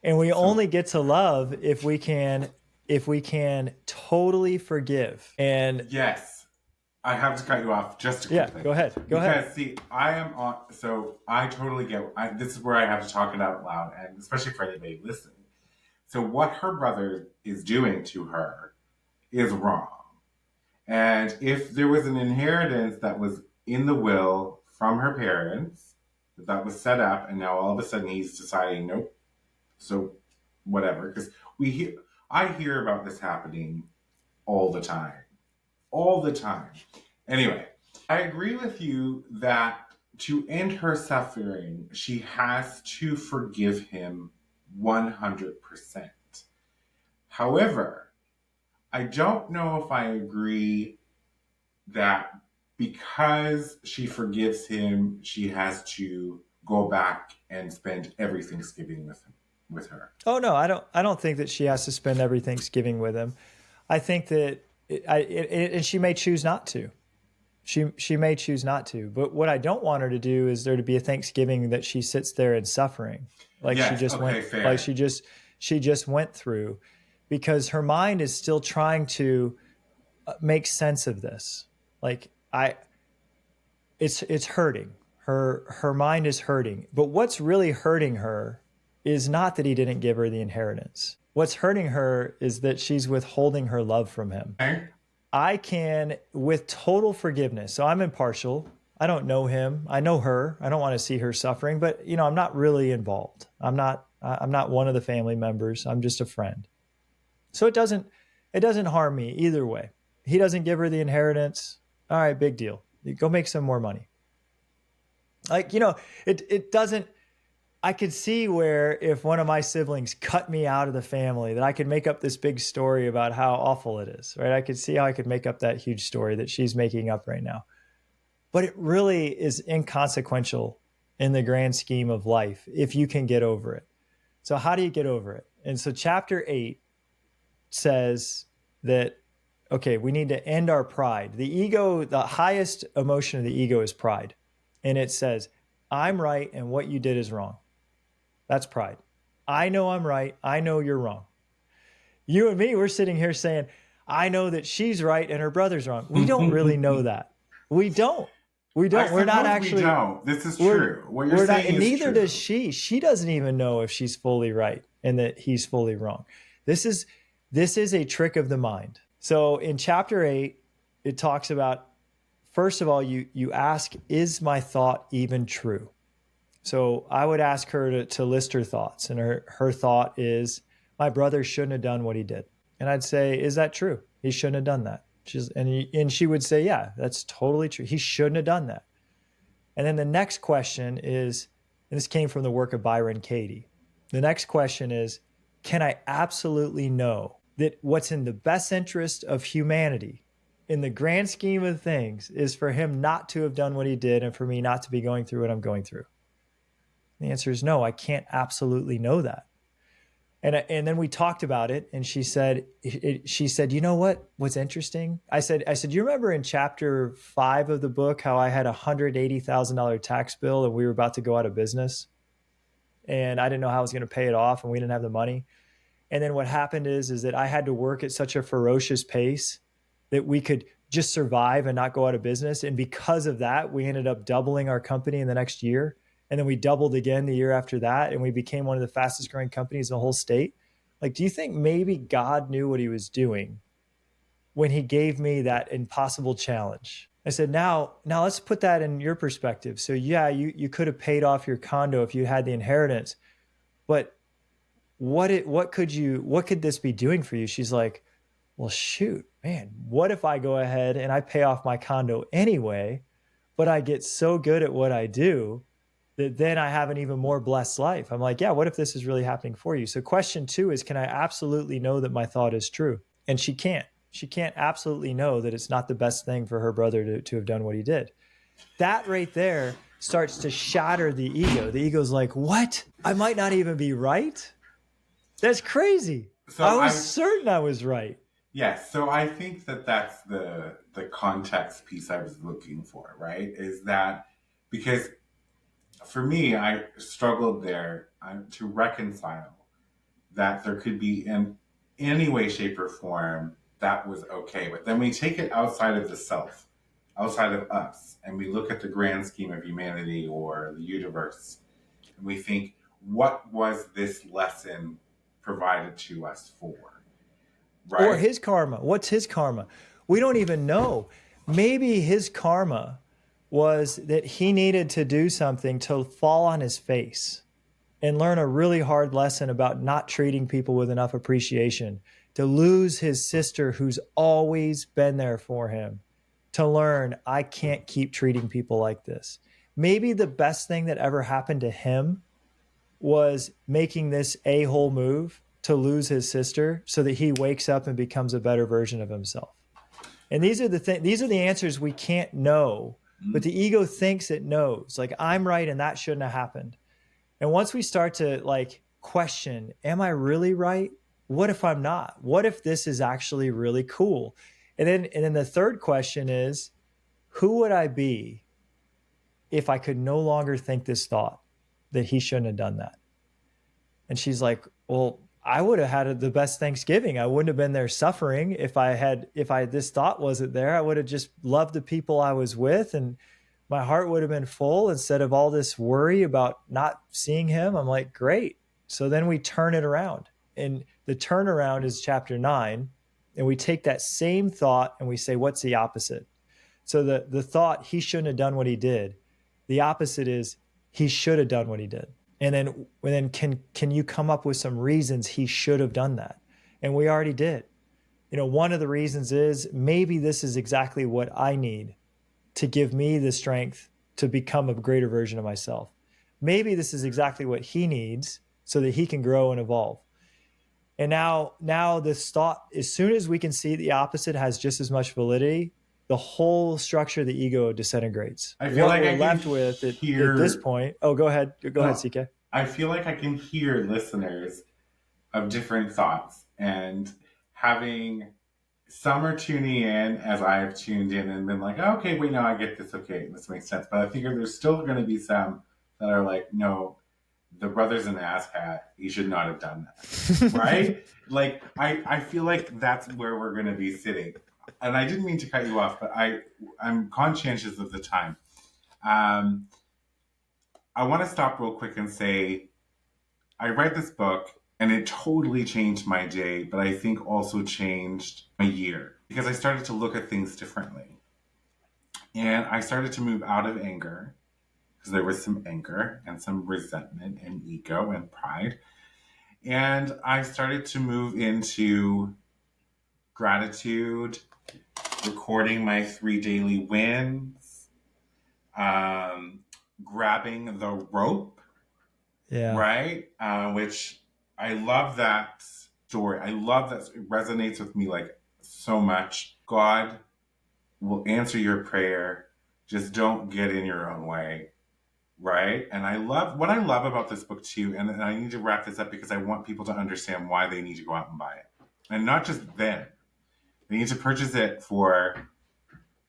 And we only get to love if we can totally forgive. And yes, I have to cut you off just a quick thing. Go ahead. Go ahead. Because see, I am on. So I totally get. This is where I have to talk it out loud, and especially for anybody listening. So what her brother is doing to her is wrong. And if there was an inheritance that was in the will from her parents, that was set up, and now all of a sudden he's deciding, nope. So whatever, because I hear about this happening all the time. Anyway, I agree with you that to end her suffering, she has to forgive him 100%. However, I don't know if I agree that because she forgives him, she has to go back and spend every Thanksgiving with her. Oh no, I don't think that she has to spend every Thanksgiving with him. I think that and she may choose not to. She may choose not to. But what I don't want her to do is there to be a Thanksgiving that she sits there in suffering, like she just went through, because her mind is still trying to make sense of this. Like it's hurting. Her mind is hurting. But what's really hurting her is not that he didn't give her the inheritance. What's hurting her is that she's withholding her love from him. Okay. I can, with total forgiveness. So I'm impartial. I don't know him. I know her. I don't want to see her suffering, but I'm not really involved. I'm not one of the family members. I'm just a friend. So it doesn't harm me either way. He doesn't give her the inheritance. All right, big deal. Go make some more money. Like, it doesn't. I could see where if one of my siblings cut me out of the family, that I could make up this big story about how awful it is, right? I could see how I could make up that huge story that she's making up right now. But it really is inconsequential in the grand scheme of life if you can get over it. So how do you get over it? And so chapter 8 says that, okay, we need to end our pride. The ego, the highest emotion of the ego is pride. And it says, I'm right and what you did is wrong. That's pride. I know I'm right. I know you're wrong. You and me, we're sitting here saying, I know that she's right and her brother's wrong. We don't really know that. We don't. We're not actually. We don't. This is true. What you're saying is true. Neither does she. She doesn't even know if she's fully right and that he's fully wrong. This is a trick of the mind. So in chapter 8, it talks about, first of all, you ask, is my thought even true? So I would ask her to list her thoughts. And her thought is, my brother shouldn't have done what he did. And I'd say, is that true? He shouldn't have done that. And she would say, yeah, that's totally true. He shouldn't have done that. And then the next question is, and this came from the work of Byron Katie. The next question is, can I absolutely know that what's in the best interest of humanity in the grand scheme of things is for him not to have done what he did and for me not to be going through what I'm going through? The answer is no, I can't absolutely know that. And then we talked about it, and she said, you know what's interesting? I said, you remember in chapter 5 of the book how I had a $180,000 tax bill and we were about to go out of business, and I didn't know how I was going to pay it off, and we didn't have the money. And then what happened is that I had to work at such a ferocious pace that we could just survive and not go out of business. And because of that, we ended up doubling our company in the next year. And then we doubled again the year after that. And we became one of the fastest growing companies in the whole state. Like, do you think maybe God knew what he was doing when he gave me that impossible challenge? I said, now let's put that in your perspective. So yeah, you could have paid off your condo if you had the inheritance, but what could this be doing for you? She's like, well, shoot, man, what if I go ahead and I pay off my condo anyway, but I get so good at what I do that then I have an even more blessed life? I'm like, yeah, what if this is really happening for you? So question 2 is, can I absolutely know that my thought is true? And she can't. She can't absolutely know that it's not the best thing for her brother to have done what he did. That right there starts to shatter the ego. The ego's like, what? I might not even be right? That's crazy. So I was certain I was right. yes, so I think that that's the context piece I was looking for, right? Is that because for me, I struggled there to reconcile that there could be in any way, shape, or form that was okay. But then we take it outside of the self, outside of us, and we look at the grand scheme of humanity or the universe, and we think, what was this lesson provided to us for? Right? Or his karma. What's his karma? We don't even know. Maybe his karma was that he needed to do something to fall on his face and learn a really hard lesson about not treating people with enough appreciation, to lose his sister who's always been there for him, to learn I can't keep treating people like this. Maybe the best thing that ever happened to him was making this a-hole move to lose his sister so that he wakes up and becomes a better version of himself. And these are the answers we can't know, but the ego thinks it knows. Like, I'm right and that shouldn't have happened. And once we start to like question, am I really right? What if I'm not? What if this is actually really cool? And then the third question is, who would I be if I could no longer think this thought that he shouldn't have done that? And she's like, well, I would have had the best Thanksgiving. I wouldn't have been there suffering if this thought wasn't there. I would have just loved the people I was with, and my heart would have been full instead of all this worry about not seeing him. I'm like, great. So then we turn it around, and the turnaround is chapter 9. And we take that same thought and we say, what's the opposite? So the thought, he shouldn't have done what he did. The opposite is, he should have done what he did. And then can you come up with some reasons he should have done that? And we already did. One of the reasons is, maybe this is exactly what I need to give me the strength to become a greater version of myself. Maybe this is exactly what he needs so that he can grow and evolve. And now this thought, as soon as we can see the opposite has just as much validity, the whole structure of the ego disintegrates. I feel like we're I can left with at this point. Oh, go ahead. Go ahead, CK. I feel like I can hear listeners of different thoughts, and having some are tuning in as I have tuned in and been like, oh, okay, wait, no, I get this. Okay, this makes sense. But I think there's still going to be some that are like, no, the brother's an asshat. He should not have done that. Right? Like, I feel like that's where we're going to be sitting. And I didn't mean to cut you off, but I'm conscientious of the time. I want to stop real quick and say, I read this book and it totally changed my day, but I think also changed my year, because I started to look at things differently. And I started to move out of anger, because there was some anger and some resentment and ego and pride. And I started to move into gratitude, recording my 3 daily wins, grabbing the rope. Yeah. Right? Which I love that story. I love that it resonates with me like so much. God will answer your prayer. Just don't get in your own way. Right? And what I love about this book too, and I need to wrap this up because I want people to understand why they need to go out and buy it. And not just them. They need to purchase it for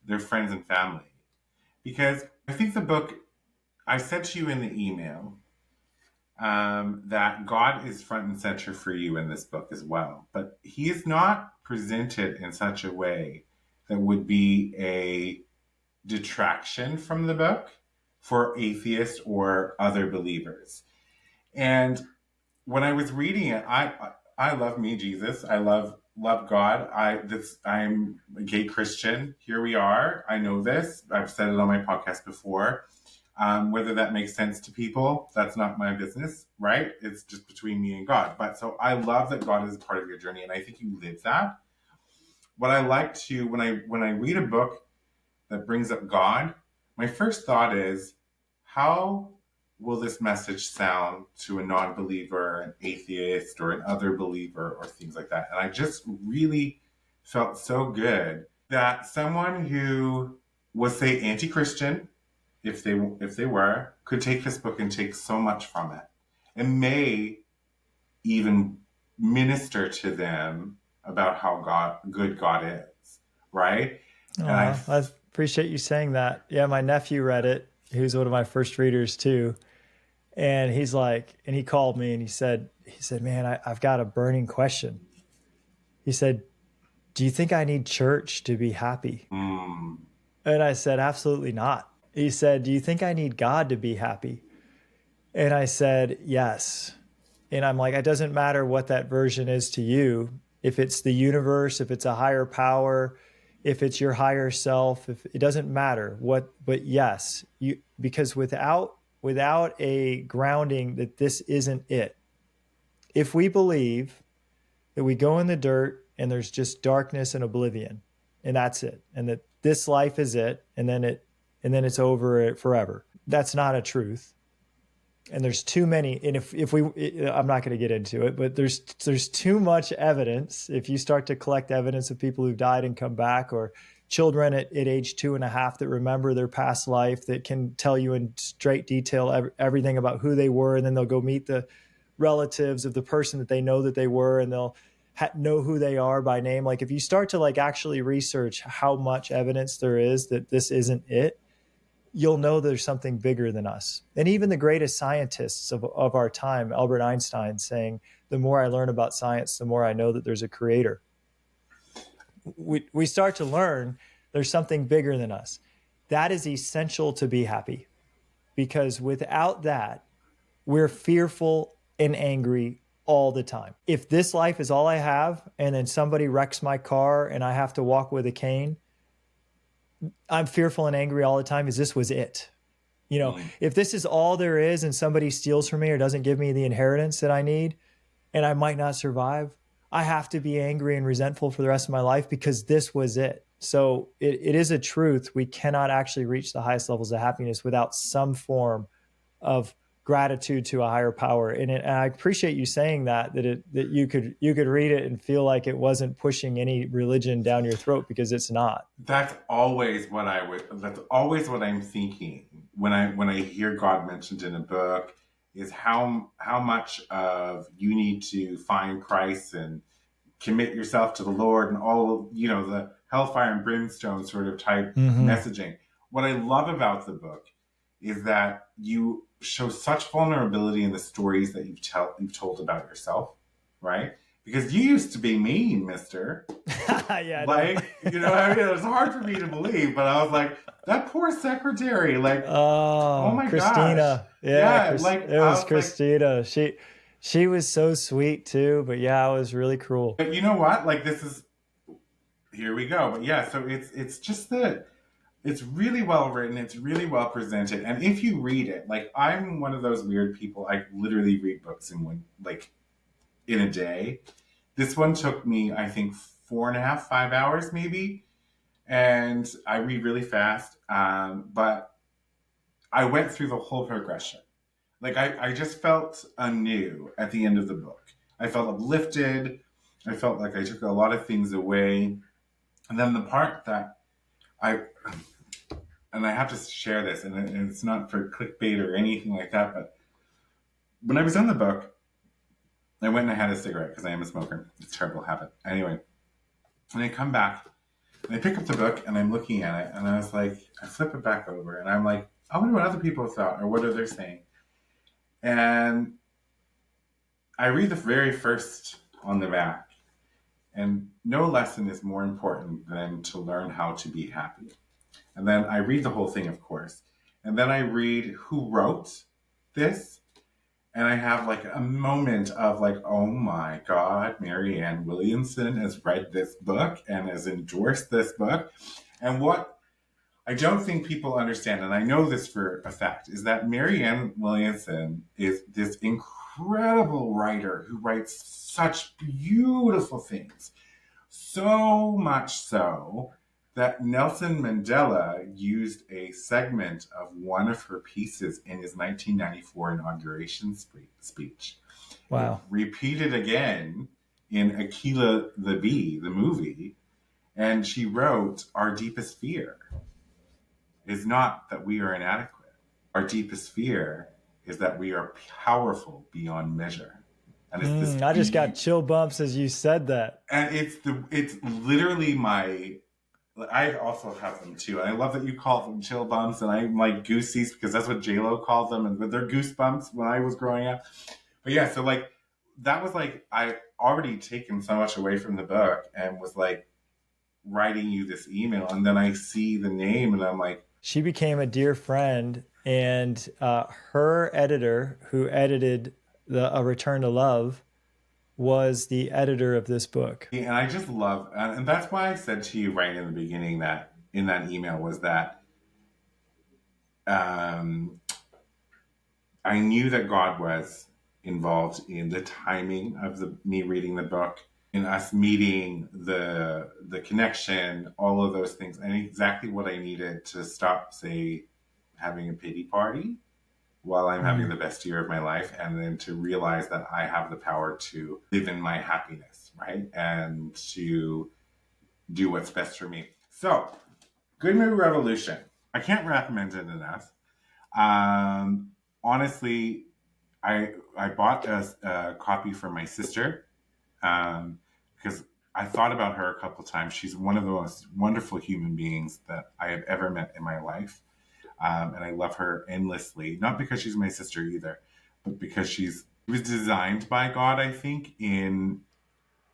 their friends and family. Because I think the book, I said to you in the email, that God is front and center for you in this book as well. But he is not presented in such a way that would be a detraction from the book for atheists or other believers. And when I was reading it, I love me, Jesus. I love God. I'm a gay Christian. Here we are. I know this. I've said it on my podcast before. Whether that makes sense to people, that's not my business, right? It's just between me and God. But so I love that God is part of your journey, and I think you live that. What I like to, when I read a book that brings up God, my first thought is, how will this message sound to a non-believer, an atheist, or an other believer, or things like that? And I just really felt so good that someone who was, say, anti-Christian, if they were, could take this book and take so much from it, and may even minister to them about how good God is, right? And I appreciate you saying that. Yeah, my nephew read it. He was one of my first readers too. And he's like, and he called me and he said, man, I've got a burning question. He said, do you think I need church to be happy? mm, And I said, absolutely not. He said, do you think I need God to be happy? And I said, yes. And I'm like, it doesn't matter what that version is to you. If it's the universe, if it's a higher power, if it's your higher self, if it doesn't matter what, but yes, because without a grounding that this isn't it. If we believe that we go in the dirt and there's just darkness and oblivion and that's it, and that this life is it, and then it's over forever. That's not a truth. And there's too many, and if we, I'm not going to get into it, but there's too much evidence. If you start to collect evidence of people who've died and come back, or children at age 2.5 that remember their past life, that can tell you in straight detail everything about who they were, and then they'll go meet the relatives of the person that they know that they were, and they'll know who they are by name. Like if you start to like actually research how much evidence there is that this isn't it, you'll know there's something bigger than us. And even the greatest scientists of our time, Albert Einstein, saying, the more I learn about science, the more I know that there's a creator. We start to learn there's something bigger than us. That is essential to be happy, because without that, we're fearful and angry all the time. If this life is all I have, and then somebody wrecks my car and I have to walk with a cane, I'm fearful and angry all the time, as this was it. You know, if this is all there is and somebody steals from me or doesn't give me the inheritance that I need, and I might not survive, I have to be angry and resentful for the rest of my life, because this was it. So it is a truth. We cannot actually reach the highest levels of happiness without some form of gratitude to a higher power. And I appreciate you saying that you could read it and feel like it wasn't pushing any religion down your throat, because it's not. that's always what I'm thinking when I hear God mentioned in a book, is how much of you need to find Christ and commit yourself to the Lord, and all, the hellfire and brimstone sort of type messaging. What I love about the book is that you show such vulnerability in the stories that you've told about yourself, right? Because you used to be mean, mister. Yeah, like, it was hard for me to believe, but I was like, that poor secretary, like, oh my Christina. gosh. Yeah, It was Christina. She was so sweet too, but yeah, it was really cruel. But you know what? Like, here we go. But yeah, so it's just that it's really well written, it's really well presented, and if you read it, like, I'm one of those weird people, I literally read books in a day. This one took me, I think, 4.5, 5 hours maybe, and I read really fast. But I went through the whole progression. Like, I just felt anew at the end of the book. I felt uplifted. I felt like I took a lot of things away. And then the part that and I have to share this, and it's not for clickbait or anything like that, but when I was in the book, I went and I had a cigarette, because I am a smoker. It's a terrible habit. Anyway, and I come back and I pick up the book and I'm looking at it, and I was like, I flip it back over and I'm like, I wonder what other people thought, or what are they saying. And I read the very first on the back, and no lesson is more important than to learn how to be happy. And then I read the whole thing, of course. And then I read who wrote this. And I have like a moment of like, oh my God, Marianne Williamson has read this book and has endorsed this book. And what I don't think people understand, and I know this for a fact, is that Marianne Williamson is this incredible writer who writes such beautiful things. So much so that Nelson Mandela used a segment of one of her pieces in his 1994 inauguration speech. Wow. Repeated again in Aquila the Bee, the movie, And she wrote, "Our deepest fear is not that we are inadequate. Our deepest fear is that we are powerful beyond measure." And it's this I just got chill bumps as you said that. and it's literally my, I also have them too. And I love that you call them chill bumps, and I'm like goosies because that's what J-Lo calls them, and they're goosebumps when I was growing up. But yeah, so like that was like I already taken so much away from the book and was like writing you this email, and then I see the name and I'm like, she became a dear friend, and her editor, who edited A Return to Love, was the editor of this book. and I just love, and that's why I said to you right in the beginning that in that email was that I knew that God was involved in the timing of me reading the book, in us meeting, the connection, all of those things, and exactly what I needed to stop, say, having a pity party while I'm having the best year of my life, and then to realize that I have the power to live in my happiness, right? And to do what's best for me. So, Good Mood Revolution. I can't recommend it enough. Honestly, I bought a copy for my sister because I thought about her a couple times. She's one of the most wonderful human beings that I have ever met in my life. And I love her endlessly, not because she's my sister either, but because she was designed by God, I think, in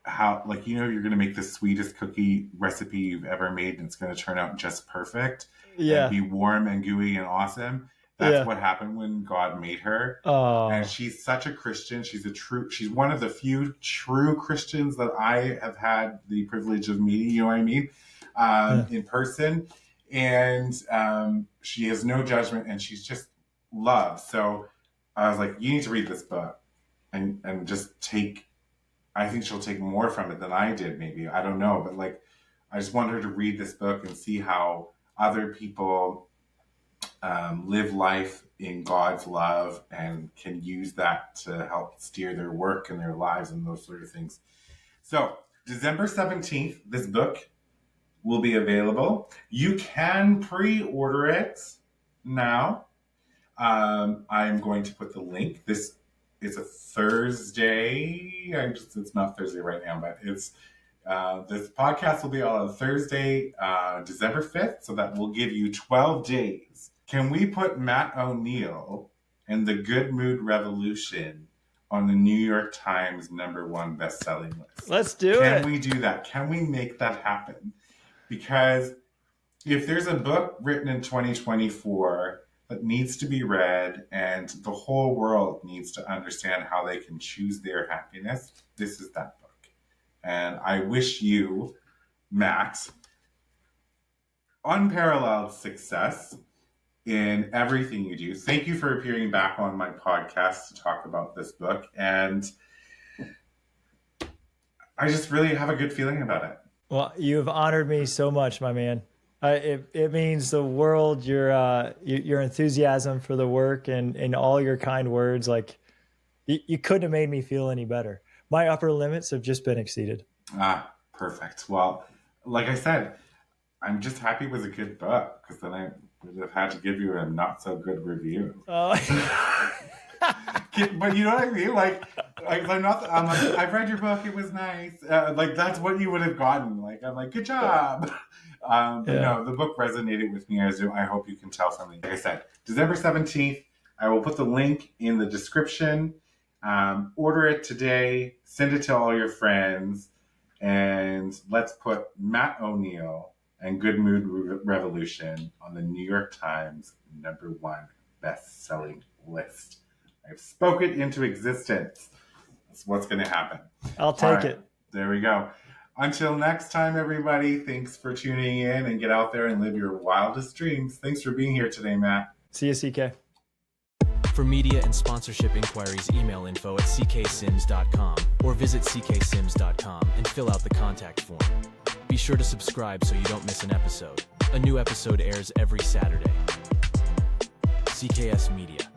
how, like, you know, you're going to make the sweetest cookie recipe you've ever made and it's going to turn out just perfect and be warm and gooey and awesome. That's what happened when God made her. And she's such a Christian. She's one of the few true Christians that I have had the privilege of meeting, you know what I mean, in person. And she has no judgment and she's just love. So I was like, you need to read this book and just take, I think she'll take more from it than I did, maybe. I don't know. But like, I just want her to read this book and see how other people live life in God's love and can use that to help steer their work and their lives and those sort of things. So December 17th, this book will be available. You can pre-order it now. I'm going to put the link. This is a Thursday. It's not Thursday right now, but it's this podcast will be on Thursday, December 5th. So that will give you 12 days. Can we put Matt O'Neill and the Good Mood Revolution on the New York Times #1 best-selling list? Let's do it. Can we do that? Can we make that happen? Because if there's a book written in 2024 that needs to be read and the whole world needs to understand how they can choose their happiness, this is that book. And I wish you, Matt, unparalleled success in everything you do. Thank you for appearing back on my podcast to talk about this book. And I just really have a good feeling about it. Well, you have honored me so much, my man. It means the world, your enthusiasm for the work and all your kind words. Like you couldn't have made me feel any better. My upper limits have just been exceeded. Perfect. Well, like I said, I'm just happy it was a good book because then I would have had to give you a not so good review. But you know what I mean? Like I'm like, I've read your book. It was nice. Like that's what you would have gotten. Like I'm like, good job. But no, the book resonated with me, as I hope you can tell from it. Like I said, December 17th. I will put the link in the description. Order it today. Send it to all your friends, and let's put Matt O'Neill and Good Mood Revolution on the New York Times #1 best-selling list. I've spoken it into existence. That's what's going to happen. I'll take it. There we go. Until next time, everybody, thanks for tuning in and get out there and live your wildest dreams. Thanks for being here today, Matt. See you, CK. For media and sponsorship inquiries, email info@cksims.com or visit cksims.com and fill out the contact form. Be sure to subscribe so you don't miss an episode. A new episode airs every Saturday. CKS Media.